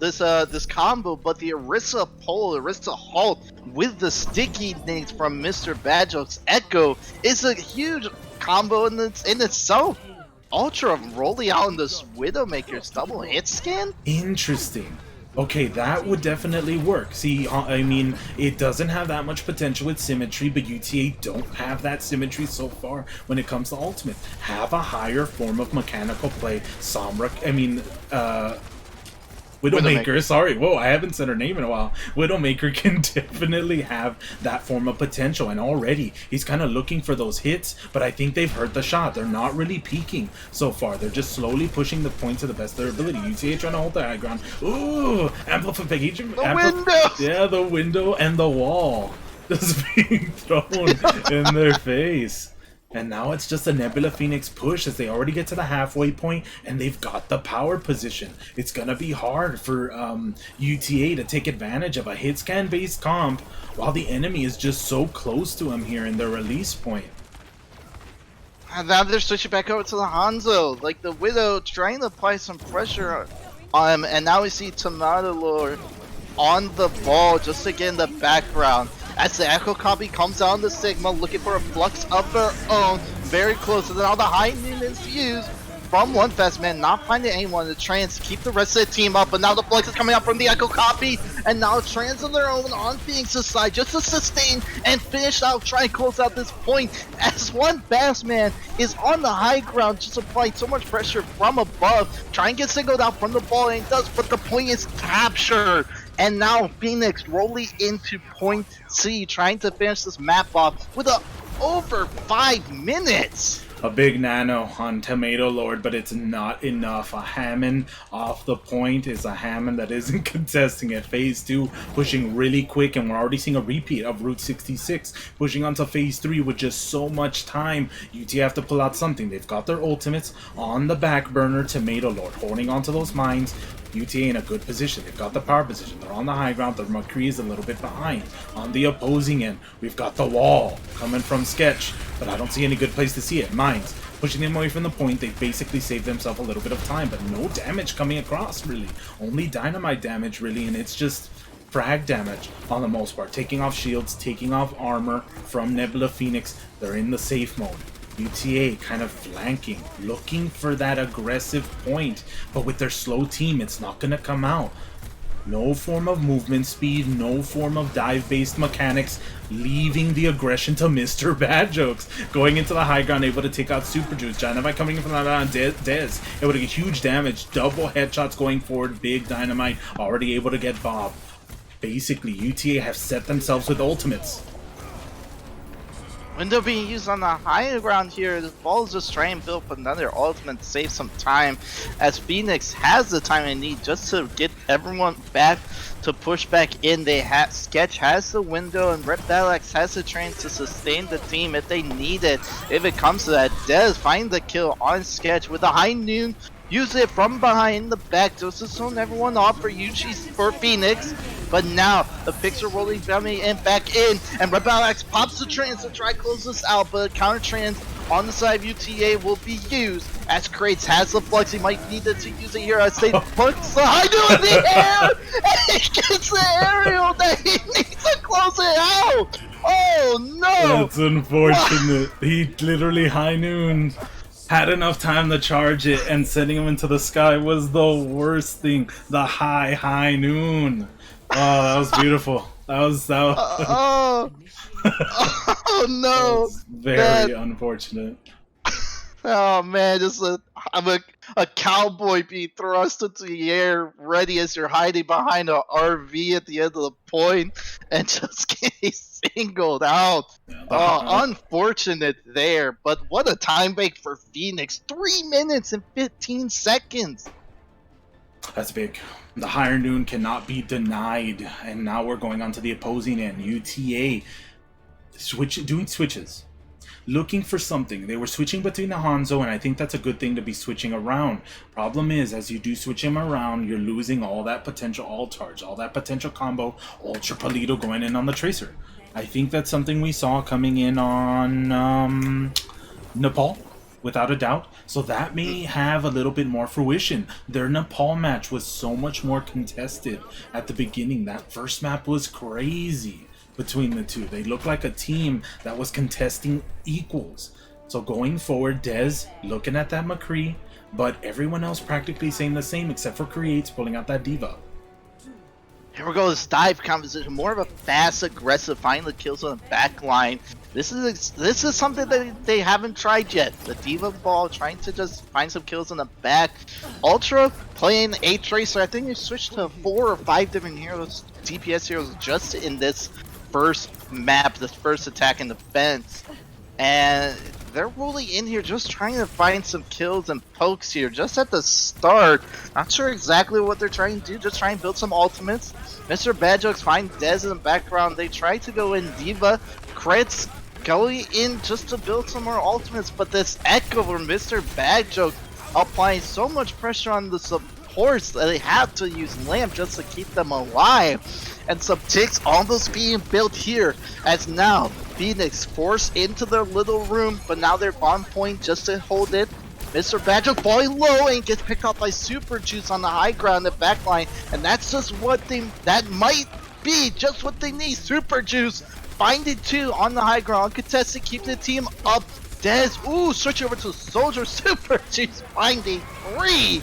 this combo, but the Orisa pull, Orisa halt with the sticky nades from Mr. Badjoke's Echo is a huge combo in itself. Ultra rolling out in this Widowmaker's double hit scan? Interesting. Okay, that would definitely work. See, I mean, it doesn't have that much potential with symmetry, but UTA don't have that symmetry so far when it comes to ultimate. Have a higher form of mechanical play. Widowmaker, sorry. Whoa, I haven't said her name in a while. Widowmaker can definitely have that form of potential, and already he's kind of looking for those hits, but I think they've heard the shot. They're not really peeking so far. They're just slowly pushing the point to the best of their ability. UTA trying to hold the high ground. Ooh, amplification. The window! Yeah, the window and the wall just being thrown in their face. And now it's just a Nebula Phoenix push as they already get to the halfway point and they've got the power position. It's gonna be hard for UTA to take advantage of a hit scan based comp while the enemy is just so close to him here in their release point. And now they're switching back over to the Hanzo, like the Widow trying to apply some pressure on him, and now we see Tomato Lord on the ball just to get in the background. As the Echo copy comes down the Sigma, looking for a flux of their own, very close. And then all the high noon infused from one fast man, not finding anyone to trans keep the rest of the team up. But now the flux is coming up from the Echo copy, and now trans on their own on Phoenix's side just to sustain and finish out, try and close out this point. As one fast man is on the high ground, just applying so much pressure from above, trying to get singled out from the ball, and it does, but the point is captured. And now Phoenix rolling into point C, trying to finish this map off with over 5 minutes. A big nano on Tomato Lord, but it's not enough. A Hammond off the point is a Hammond that isn't contesting it. Phase 2 pushing really quick, and we're already seeing a repeat of Route 66 pushing onto Phase 3 with just so much time. UT have to pull out something. They've got their ultimates on the back burner. Tomato Lord holding onto those mines. UTA in a good position. They've got the power position. They're on the high ground. The McCree is a little bit behind. On the opposing end, we've got the wall coming from Sketch, but I don't see any good place to see it. Mines pushing them away from the point. They basically saved themselves a little bit of time, but no damage coming across, really. Only dynamite damage, really, and it's just frag damage on the most part. Taking off shields, taking off armor from Nebula Phoenix. They're in the safe mode. UTA kind of flanking, looking for that aggressive point, but with their slow team, it's not going to come out. No form of movement speed, no form of dive-based mechanics, leaving the aggression to Mr. Badjokes. Going into the high ground, able to take out Super Juice. Dynamite coming in from that on Dez, able to get huge damage, double headshots going forward, big dynamite, already able to get Bob. Basically, UTA have set themselves with ultimates. Window being used on the higher ground here, the ball is just trying to build up another ultimate to save some time, as Phoenix has the time they need just to get everyone back to push back in. Sketch has the window, and Red Battleaxe has the train to sustain the team if they need it. If it comes to that, Dez find the kill on Sketch with a high noon. Use it from behind the back just to zone everyone off for Phoenix. But now the picks are rolling family and back in, and Red Battleaxe pops the trans to try to close this out, but counter trans on the side of UTA will be used as Kratos has the flux. He might need to use it here as they puts the high noon in the air, and he gets the aerial that he needs to close it out. Oh no! That's unfortunate. He literally high noon. Had enough time to charge it, and sending him into the sky was the worst thing. The high noon. Oh, that was beautiful. That was oh no! Very unfortunate. Oh man, just a cowboy being thrust into the air, ready as you're hiding behind a RV at the end of the point, and just getting singled out. Oh, unfortunate there, but what a time break for Phoenix. 3 minutes and 15 seconds. That's big. The higher noon cannot be denied, and now we're going on to the opposing end. UTA doing switches. Looking for something. They were switching between the Hanzo, and I think that's a good thing to be switching around. Problem is, as you do switch him around, you're losing all that potential all-charge, all that potential combo, Ultra Palito going in on the Tracer. I think that's something we saw coming in on Nepal, without a doubt. So that may have a little bit more fruition. Their Nepal match was so much more contested at the beginning. That first map was crazy. Between the two, they look like a team that was contesting equals. So going forward, Dez looking at that McCree, but everyone else practically saying the same except for Creates pulling out that Diva. Here we go, this dive composition, more of a fast, aggressive, find the kills on the back line. This is something that they haven't tried yet. The Diva ball, trying to just find some kills in the back. Ultra playing a Tracer. I think they switched to 4 or 5 different heroes, DPS heroes, just in this first map, this first attack and defense, and they're really in here just trying to find some kills and pokes here just at the start. Not sure exactly what they're trying to do, just try and build some ultimates. Mr. Badjokes find Dez in the background. They try to go in Diva. Crits going in just to build some more ultimates, but this echo from Mr. Badjoke applying so much pressure on the supports that they have to use Lamp just to keep them alive. And some ticks almost being built here, as now Phoenix forced into their little room, but now they're on point just to hold it. Mr. Badger falling low and gets picked up by Super Juice on the high ground, the backline, and that's just what that might be just what they need. Super Juice finding 2 on the high ground, contested, keep the team up. Dez, ooh, switch over to Soldier. Super Juice finding 3.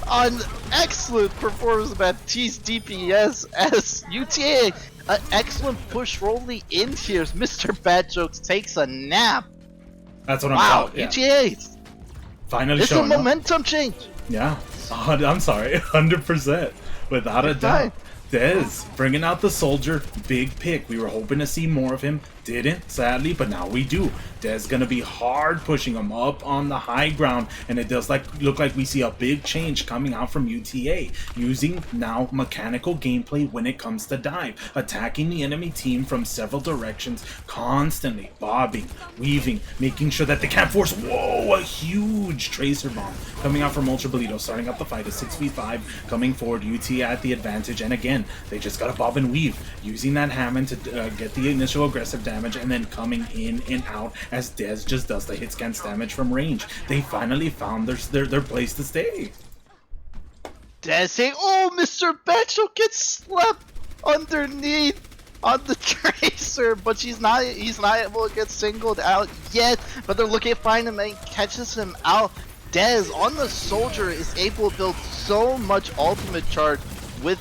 An excellent performance of Baptiste DPS as UTA, an excellent push rolling in here as Mr. Badjokes takes a nap. That's what I'm talking about. Yeah. UTA finally it's showing a momentum change. Yeah, I'm sorry, 100%, without a doubt. Dez bringing out the Soldier, big pick. We were hoping to see more of him, didn't, sadly, but now we do. Dez gonna be hard pushing him up on the high ground, and it does look like we see a big change coming out from UTA, using now mechanical gameplay when it comes to dive, attacking the enemy team from several directions, constantly bobbing, weaving, making sure that they can't force. Whoa, a huge Tracer bomb coming out from Ultra Bolito, starting up the fight. A 6v5 coming forward, UTA at the advantage, and again, they just gotta bob and weave, using that Hammond to get the initial aggressive damage, and then coming in and out as Dez just does the hit scans damage from range. They finally found their place to stay. Dez saying, oh, Mr. Betchel gets slept underneath on the Tracer, but he's not able to get singled out yet, but they're looking to find him and catches him out. Dez on the Soldier is able to build so much ultimate charge with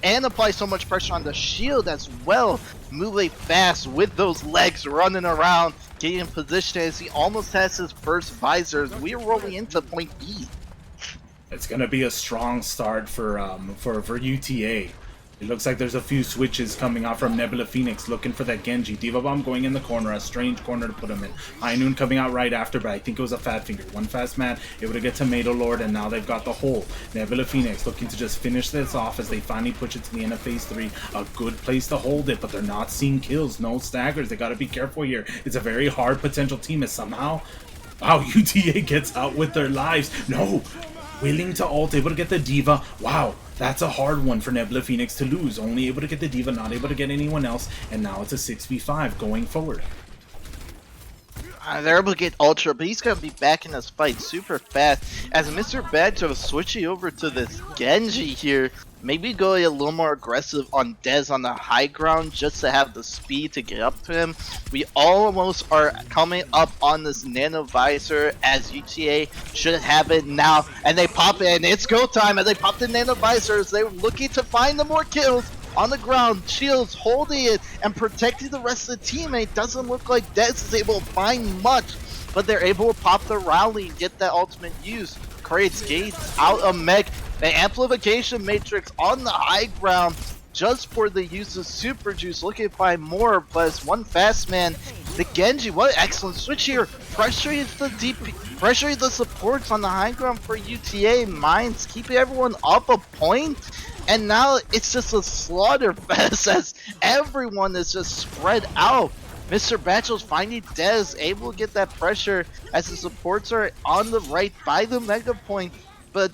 and apply so much pressure on the shield as well, moving fast with those legs running around, getting in position as he almost has his first visor. We're rolling into point B. It's gonna be a strong start for UTA. It looks like there's a few switches coming out from Nebula Phoenix, looking for that Genji. Diva Bomb going in the corner, a strange corner to put him in. High Noon coming out right after, but I think it was a Fat Finger. One fast mat, able to get Tomato Lord, and now they've got the hole. Nebula Phoenix looking to just finish this off as they finally push it to the end of phase 3. A good place to hold it, but they're not seeing kills. No staggers. They gotta be careful here. It's a very hard potential team as somehow, wow, UTA gets out with their lives. No! Willing to ult, able to get the Diva. Wow, that's a hard one for Nebula Phoenix to lose. Only able to get the Diva, not able to get anyone else. And now it's a 6v5 going forward. They're able to get Ultra, but he's going to be back in this fight super fast. As Mr. Badger switching over to this Genji here, maybe going a little more aggressive on Dez on the high ground just to have the speed to get up to him. We almost are coming up on this Nano Visor as UTA should have it now. And they pop it, and it's go time as they pop the Nano Visors. They're looking to find the more kills. On the ground, Shields holding it and protecting the rest of the team. And it doesn't look like Dez is able to find much, but they're able to pop the rally and get that ultimate use. Creates gates out of mech. The amplification matrix on the high ground just for the use of Super Juice. Looking to find more, but it's one fast man. The Genji, what an excellent switch here. Pressuring the DP, pressuring the supports on the high ground for UTA. Mines keeping everyone up a point. And now it's just a slaughter fest as everyone is just spread out. Mr. Bachel's finding Dez, able to get that pressure as the supports are on the right by the mega point. But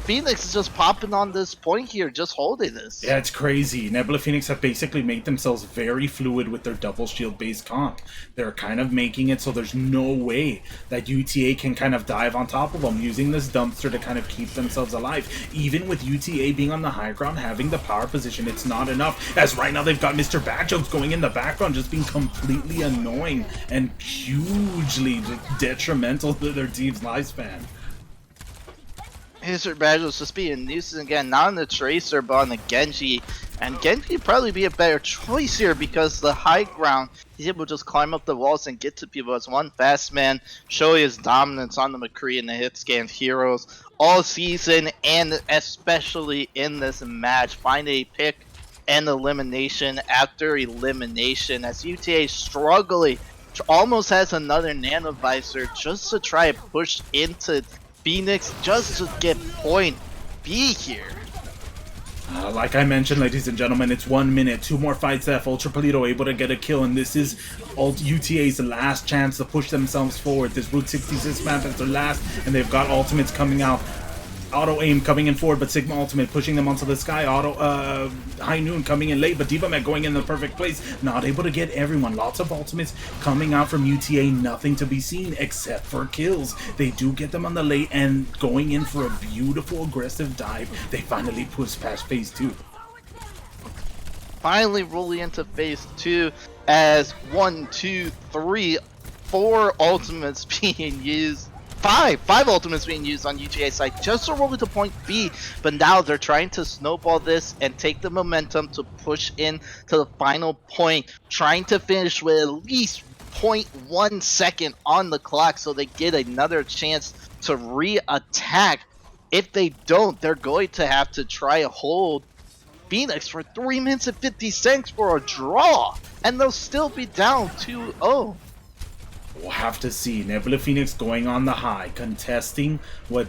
Phoenix is just popping on this point here, just holding this. Yeah, it's crazy. Nebula Phoenix have basically made themselves very fluid with their double shield based comp. They're kind of making it so there's no way that UTA can kind of dive on top of them, using this dumpster to kind of keep themselves alive. Even with UTA being on the high ground, having the power position, it's not enough. As right now they've got Mr. Bachos going in the background, just being completely annoying and hugely detrimental to their team's lifespan. Mr. Badger's just being nuisance again, not on the Tracer, but on the Genji. And Genji would probably be a better choice here because the high ground, he's able to just climb up the walls and get to people as one fast man, showing his dominance on the McCree and the hit scan heroes all season, and especially in this match. Find a pick and elimination after elimination as UTA struggling, almost has another Nano Visor just to try and push into Phoenix just to get point B here. Like I mentioned, ladies and gentlemen, it's 1 minute, 2 more fights left. Ultra Polito able to get a kill, and this is UTA's last chance to push themselves forward. This Route 66 map is their last, and they've got ultimates coming out. Auto aim coming in forward, but Sigma ultimate pushing them onto the sky. Auto High Noon coming in late, but Diva Mech going in the perfect place. Not able to get everyone. Lots of ultimates coming out from UTA. Nothing to be seen except for kills. They do get them on the late and going in for a beautiful aggressive dive. They finally push past phase 2. Finally rolling into phase 2 as 1, 2, 3, 4 ultimates being used. Five ultimates being used on UTA side just to roll to point B, but now they're trying to snowball this and take the momentum to push in to the final point, trying to finish with at least 0.1 second on the clock so they get another chance to re-attack. If they don't, they're going to have to try to hold Phoenix for 3 minutes and 50 seconds for a draw, and they'll still be down 2-0. We'll have to see. Nebula Phoenix going on the high, contesting what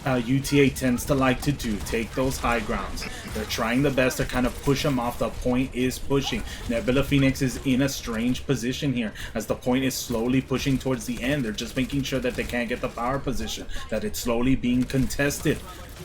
UTA tends to like to do, take those high grounds. They're trying the best to kind of push them off. The point is pushing. Nebula Phoenix is in a strange position here as the point is slowly pushing towards the end. They're just making sure that they can't get the power position, that it's slowly being contested.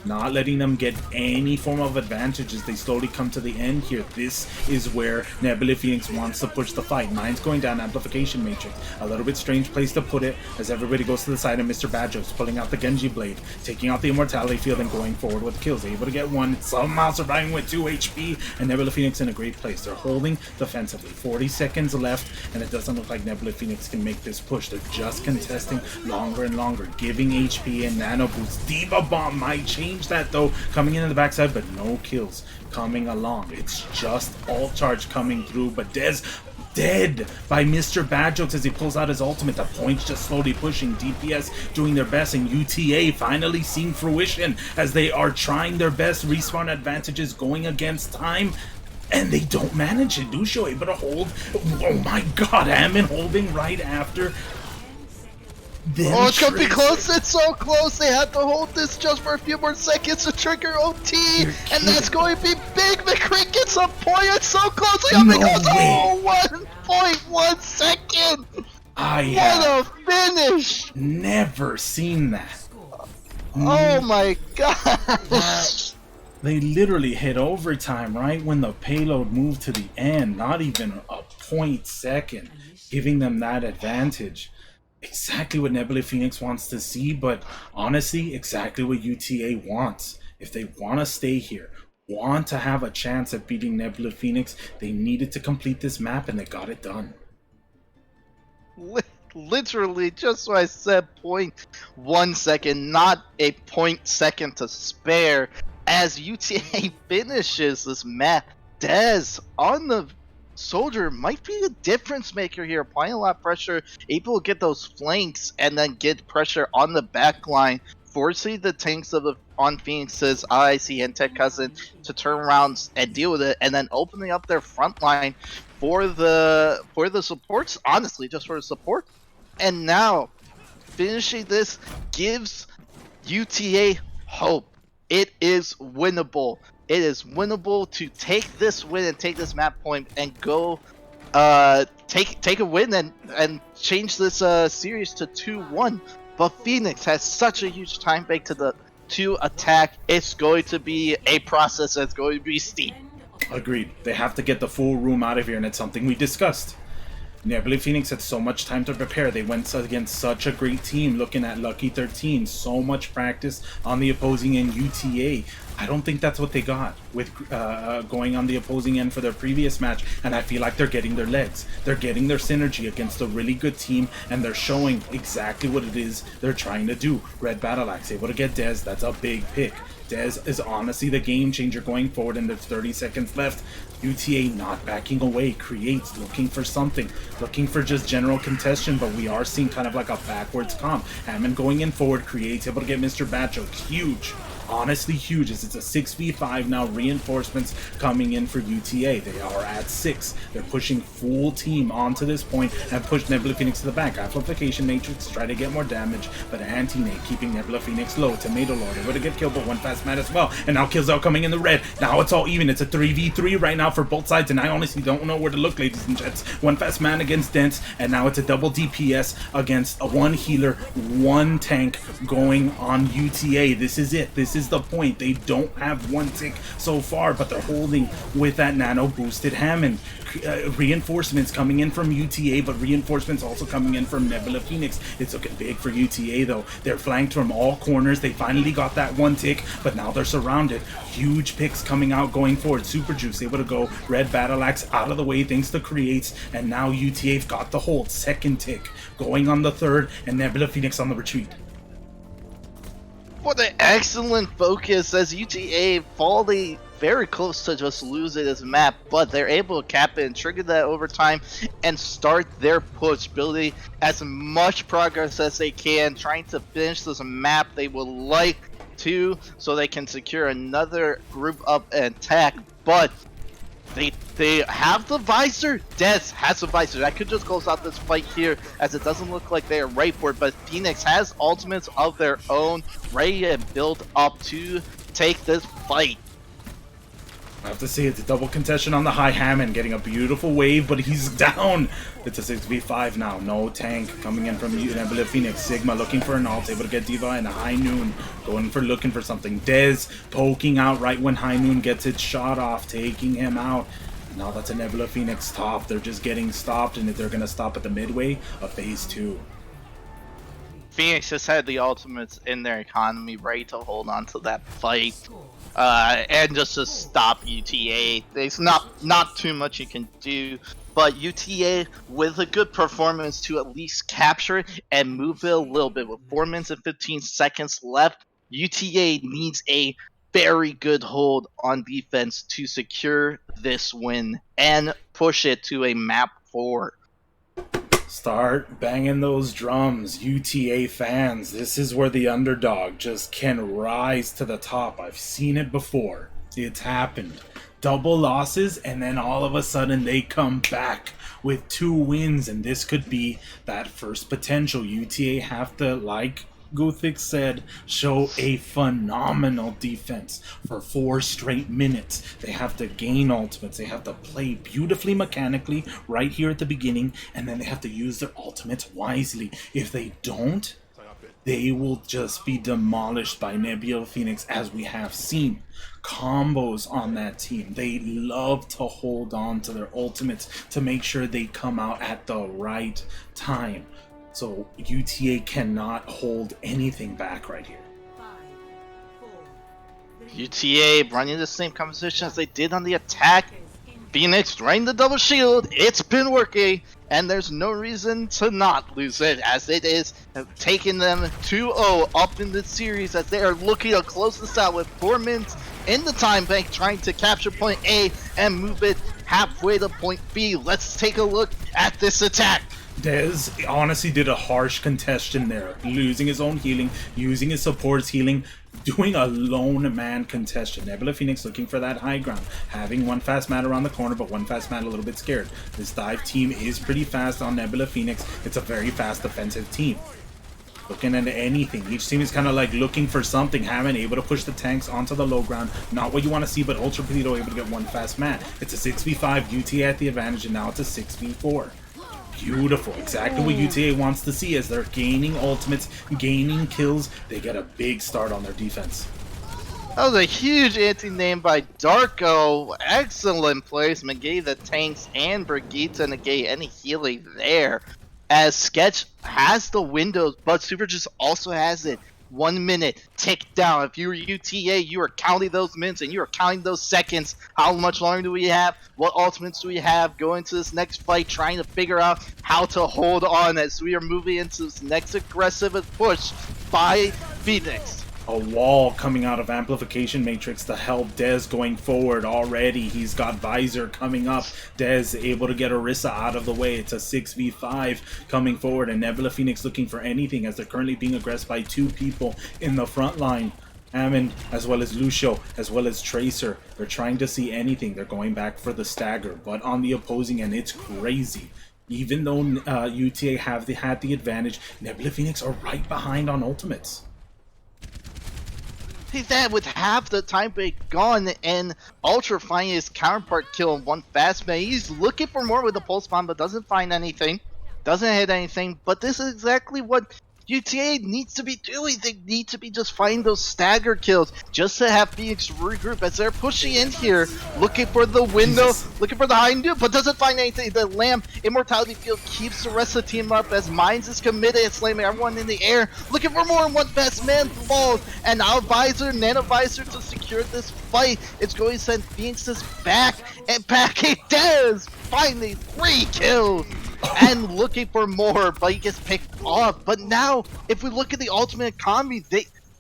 Not letting them get any form of advantage as they slowly come to the end here. This is where Nebula Phoenix wants to push the fight. Mine's going down, amplification matrix. A little bit strange place to put it as everybody goes to the side of Mr. Badgers, pulling out the Genji blade, taking out the immortality field and going forward with kills. Able to get one, somehow surviving with 2 HP, and Nebula Phoenix in a great place. They're holding defensively. 40 seconds left, and it doesn't look like Nebula Phoenix can make this push. They're just contesting longer and longer, giving HP and nano boost. Diva Bomb might change that though, coming in the backside, but no kills coming along. It's just alt charge coming through, but Dez dead by Mr. Badjokes as he pulls out his ultimate. The points just slowly pushing. DPS doing their best, and UTA finally seeing fruition as they are trying their best. Respawn advantages going against time, and they don't manage it. Dusho able to hold. Oh my god, Ammon holding right after. Oh, it's gonna be close. It's so close. They have to hold this just for a few more seconds to trigger OT, and that's going to be big. McCree gets a point. It's so close. They only goes 1.1 second. What a finish! Never seen that. Oh my gosh. They literally hit overtime right when the payload moved to the end, not even a point second, giving them that advantage. Exactly what Nebula Phoenix wants to see, but honestly, exactly what UTA wants. If they want to stay here, want to have a chance at beating Nebula Phoenix, they needed to complete this map and they got it done. Literally, just so I said, 0.1 second, not a 0.1 second to spare. As UTA finishes this map, Dez on the soldier might be the difference maker here, applying a lot of pressure, able to get those flanks and then get pressure on the back line, forcing the tanks of on Phoenix's IIC and Tech Cousin to turn around and deal with it, and then opening up their front line for the supports, honestly, just for the support. And now, finishing this gives UTA hope. It is winnable. It is winnable to take this win and take this map point and go take a win and change this series to 2-1. But Phoenix has such a huge time bank to attack. It's going to be a process that's going to be steep. Agreed. They have to get the full room out of here, and it's something we discussed. Nebula Phoenix had so much time to prepare. They went against such a great team, looking at Lucky 13. So much practice on the opposing end, UTA. I don't think that's what they got with going on the opposing end for their previous match, and I feel like they're getting their legs. They're getting their synergy against a really good team, and they're showing exactly what it is they're trying to do. Red Battle Axe able to get Dez. That's a big pick. Dez is honestly the game changer going forward, and there's 30 seconds left. UTA not backing away, creates, looking for something, looking for just general contention, but we are seeing kind of like a backwards comp. Hammond going in forward, creates, able to get Mr. Bacho. Huge. Honestly huge, as it's a 6v5 now. Reinforcements coming in for UTA. They are at 6. They're pushing full team onto this point and push Nebula Phoenix to the back. Amplification Matrix try to get more damage, but Anti-Nate keeping Nebula Phoenix low. Tomato Lord able to get killed, but one fast man as well. And now kills out coming in the red. Now it's all even. It's a 3v3 right now for both sides, and I honestly don't know where to look, ladies and gents. One fast man against Dense, and now it's a double DPS against a one healer, one tank going on UTA. This is it. This is the point. They don't have one tick so far, but they're holding with that nano boosted Hammond. Reinforcements coming in from UTA, but reinforcements also coming in from Nebula Phoenix. It's looking big for UTA though. They're flanked from all corners. They finally got that one tick, but now they're surrounded. Huge picks coming out going forward. Super Juice able to go. Red Battle Axe out of the way thanks to Creates, and now UTA've got the hold. Second tick going on the third, and Nebula Phoenix on the retreat. What an excellent focus as UTA falling very close to just losing this map, but they're able to cap it and trigger that overtime and start their push, building as much progress as they can, trying to finish this map they would like to, so they can secure another group up and attack. But they have the visor. Dez has the visor. That could just close out this fight here, as it doesn't look like they are right for it, but Phoenix has ultimates of their own ready and built up to take this fight. I have to say, it's a double contention on the high. Hammond getting a beautiful wave, but he's down. It's a 6v5 now. No tank coming in from Nebula Phoenix. Sigma looking for an ult, able to get Diva, and a High Noon looking for something. Dez poking out right when High Noon gets its shot off, taking him out. Now that's a Nebula Phoenix top. They're just getting stopped, and if they're going to stop at the midway of phase 2. Phoenix just had the ultimates in their economy ready to hold on to that fight. And just to stop UTA. There's not too much you can do, but UTA with a good performance to at least capture it and move it a little bit. With 4 minutes and 15 seconds left, UTA needs a very good hold on defense to secure this win and push it to a map 4. Start banging those drums, UTA fans. This is where the underdog just can rise to the top. I've seen it before. It's happened. Double losses, and then all of a sudden they come back with 2 wins, and this could be that first potential. UTA have to, like Guthix said, show a phenomenal defense for 4 straight minutes. They have to gain ultimates. They have to play beautifully mechanically right here at the beginning, and then they have to use their ultimates wisely. If they don't, they will just be demolished by Nebula Phoenix, as we have seen. Combos on that team. They love to hold on to their ultimates to make sure they come out at the right time. So UTA cannot hold anything back right here. UTA running the same composition as they did on the attack. Phoenix running the double shield. It's been working, and there's no reason to not lose it, as it is taking them 2-0 up in the series, as they are looking to close this out with 4 minutes in the time bank, trying to capture point A and move it halfway to point B. Let's take a look at this attack. Dez honestly did a harsh contestation there, losing his own healing, using his support's healing, doing a lone man contestation. Nebula Phoenix looking for that high ground, having one fast mat around the corner, but one fast mat a little bit scared. This dive team is pretty fast on Nebula Phoenix. It's a very fast defensive team. Looking at anything. Each team is kind of like looking for something. Hammond able to push the tanks onto the low ground. Not what you want to see, but Ultra Polito able to get one fast mat. It's a 6v5, UTA at the advantage, and now it's a 6v4. Beautiful. Exactly what UTA wants to see, as they're gaining ultimates, gaining kills. They get a big start on their defense. That was a huge anti-name by Darko. Excellent placement. Gave the tanks and Brigitte to negate any healing there. As Sketch has the windows, but Super just also has it. 1 minute tick down. If you were UTA, you are counting those minutes and you are counting those seconds. How much longer do we have? What ultimates do we have going to this next fight, trying to figure out how to hold on as we are moving into this next aggressive push by Phoenix. A wall coming out of Amplification Matrix to help Dez going forward already. He's got Visor coming up. Dez able to get Orisa out of the way. It's a 6v5 coming forward, and Nebula Phoenix looking for anything, as they're currently being aggressed by 2 people in the front line. Ammon, as well as Lucio, as well as Tracer. They're trying to see anything. They're going back for the stagger, but on the opposing end, it's crazy. Even though UTA had the advantage, Nebula Phoenix are right behind on ultimates. He's that with half the time break gone, and Ultra finding his counterpart kill in one fast man. He's looking for more with the pulse bomb, but doesn't find anything. Doesn't hit anything, but this is exactly what UTA needs to be doing. They need to be just finding those stagger kills, just to have Phoenix regroup as they're pushing in here, looking for the window, looking for the high noon, but doesn't find anything. The Lamb Immortality Field keeps the rest of the team up as Mines is committed and slamming everyone in the air, looking for more, and one fast man falls, and now Visor, Nano Visor to secure this fight. It's going to send Phoenix's back, and packing Dez, finally 3 kills. And looking for more, but he gets picked off. But now, if we look at the ultimate economy,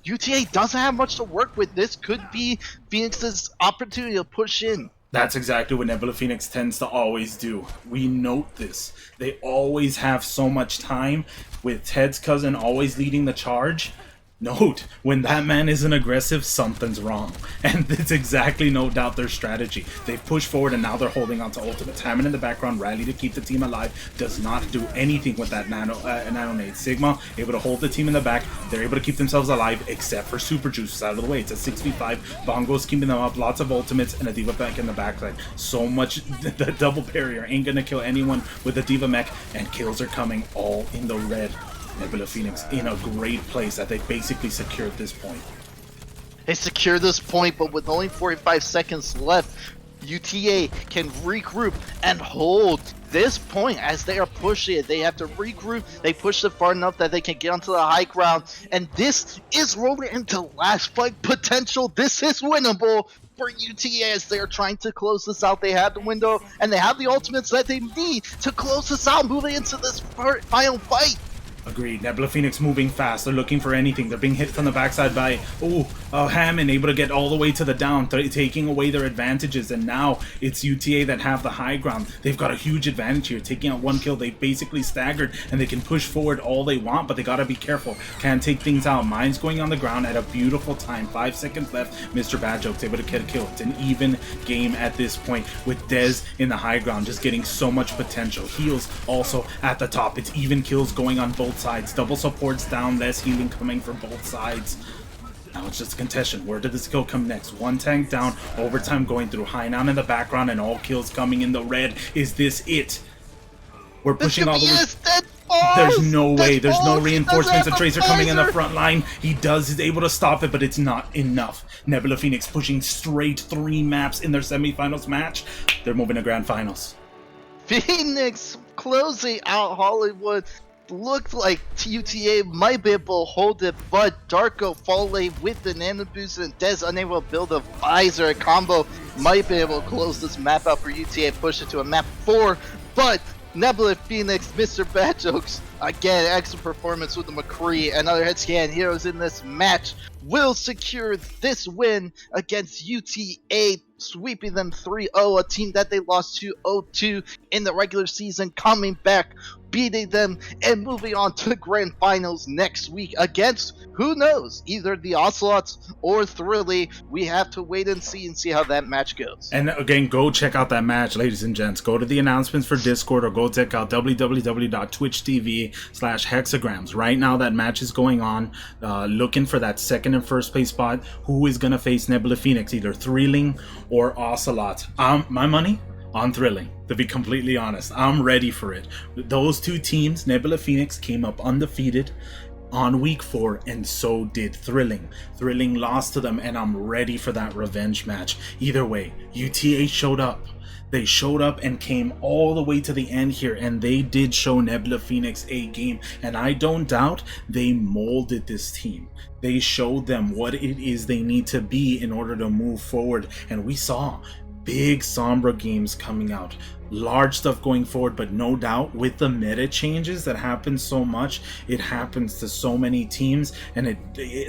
UTA doesn't have much to work with. This could be Phoenix's opportunity to push in. That's exactly what Nebula Phoenix tends to always do. We note this. They always have so much time, with Ted's cousin always leading the charge. Note, when that man isn't aggressive, something's wrong. And it's exactly, no doubt, their strategy. They've pushed forward and now they're holding on to ultimates. Hammond in the background, rally to keep the team alive, does not do anything with that nano nade. Sigma able to hold the team in the back. They're able to keep themselves alive, except for Super Juice out of the way. It's a 6v5. Bongo's keeping them up, lots of ultimates, and a Diva Mech in the backside. So much, the double barrier ain't gonna kill anyone with a Diva Mech, and kills are coming all in the red. Nebula Phoenix in a great place that they basically secured this point. They secured this point, but with only 45 seconds left, UTA can regroup and hold this point as they are pushing it. They have to regroup. They push it far enough that they can get onto the high ground. And this is rolling into last fight potential. This is winnable for UTA as they are trying to close this out. They have the window and they have the ultimates that they need to close this out, moving into this final fight. Agreed. Nebula Phoenix moving fast. They're looking for anything. They're being hit from the backside by Hammond, able to get all the way to the down, taking away their advantages. And now it's UTA that have the high ground. They've got a huge advantage here. Taking out 1 kill, they basically staggered, and they can push forward all they want, but they gotta be careful. Can't take things out. Mine's going on the ground at a beautiful time. 5 seconds left. Mr. Bad Joke's able to get a kill. It's an even game at this point, with Dez in the high ground, just getting so much potential. Heals also at the top. It's even kills going on both sides. Double supports down, less healing coming from both sides. Now it's just a contestation. Where did this kill come next? 1 tank down, overtime going through. Hainan in the background, and all kills coming in the red. Is this it? We're pushing all the way. Oh, There's no way. There's no he reinforcements. The does have a Tracer coming in the phaser. front line. He's able to stop it, but it's not enough. Nebula Phoenix pushing straight 3 maps in their semifinals match. They're moving to grand finals. Phoenix closing out Hollywood. Looked like UTA might be able to hold it, but Darko Foley with the nano boost and Dez unable to build a visor. A combo might be able to close this map out for UTA, push it to a map 4, but Nebula Phoenix, Mr. Bad Jokes, again, excellent performance with the McCree and other head scan heroes in this match, will secure this win against UTA, sweeping them 3-0, a team that they lost to 0-2 in the regular season, coming back, beating them, and moving on to the grand finals next week against, who knows, either the Ocelots or Thrilly. We have to wait and see how that match goes. And again, go check out that match, ladies and gents. Go to the announcements for Discord or go check out www.twitch.tv/hexagrams. Right now, that match is going on. Looking for that second and first place spot. Who is going to face Nebula Phoenix? Either Thrilling or Ocelot. My money on Thrilling, to be completely honest. I'm ready for it. Those two teams, Nebula Phoenix, came up undefeated on week 4, and so did Thrilling. Thrilling lost to them, and I'm ready for that revenge match. Either way, UTA showed up. They showed up and came all the way to the end here, and they did show Nebula Phoenix a game, and I don't doubt they molded this team. They showed them what it is they need to be in order to move forward, and we saw big Sombra games coming out, large stuff going forward, but no doubt with the meta changes that happen so much, it happens to so many teams, and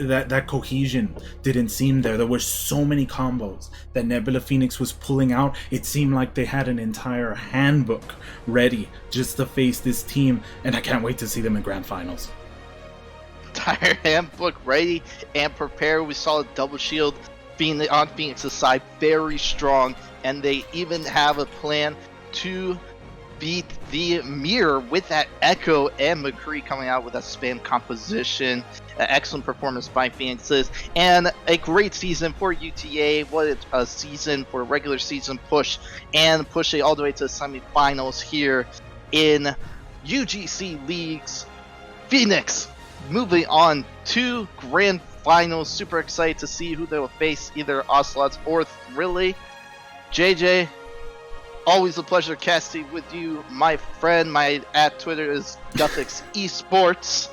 that cohesion didn't seem there. There were so many combos that Nebula Phoenix was pulling out. It seemed like they had an entire handbook ready just to face this team, and I can't wait to see them in grand finals. Entire handbook ready and prepared. We saw a double shield on Phoenix's side, very strong, and they even have a plan to beat the Mirror with that Echo, and McCree coming out with a spam composition. Excellent performance by Phoenix's, and a great season for UTA. What a season for a regular season push, and pushing all the way to the semifinals here in UGC Leagues. Phoenix moving on to grand finals. Super excited to see who they will face, either Ocelots or Thrilly. JJ, always a pleasure casting with you, my friend. My @Twitter is Guthix Esports.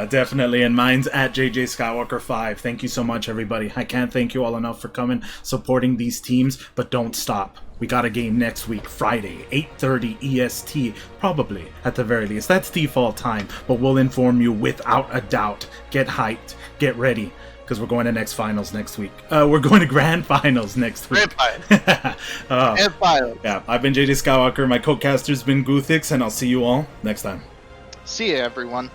Definitely, and mine's @JJskywalker5. Thank you so much, everybody. I can't thank you all enough for coming, supporting these teams, but don't stop. We got a game next week, Friday, 8:30 EST, probably, at the very least. That's default time, but we'll inform you without a doubt. Get hyped, get ready, because we're going to next finals next week. We're going to grand finals next week. Grand finals. Yeah, I've been JJ Skywalker, my co-caster's been Guthix, and I'll see you all next time. See you, everyone.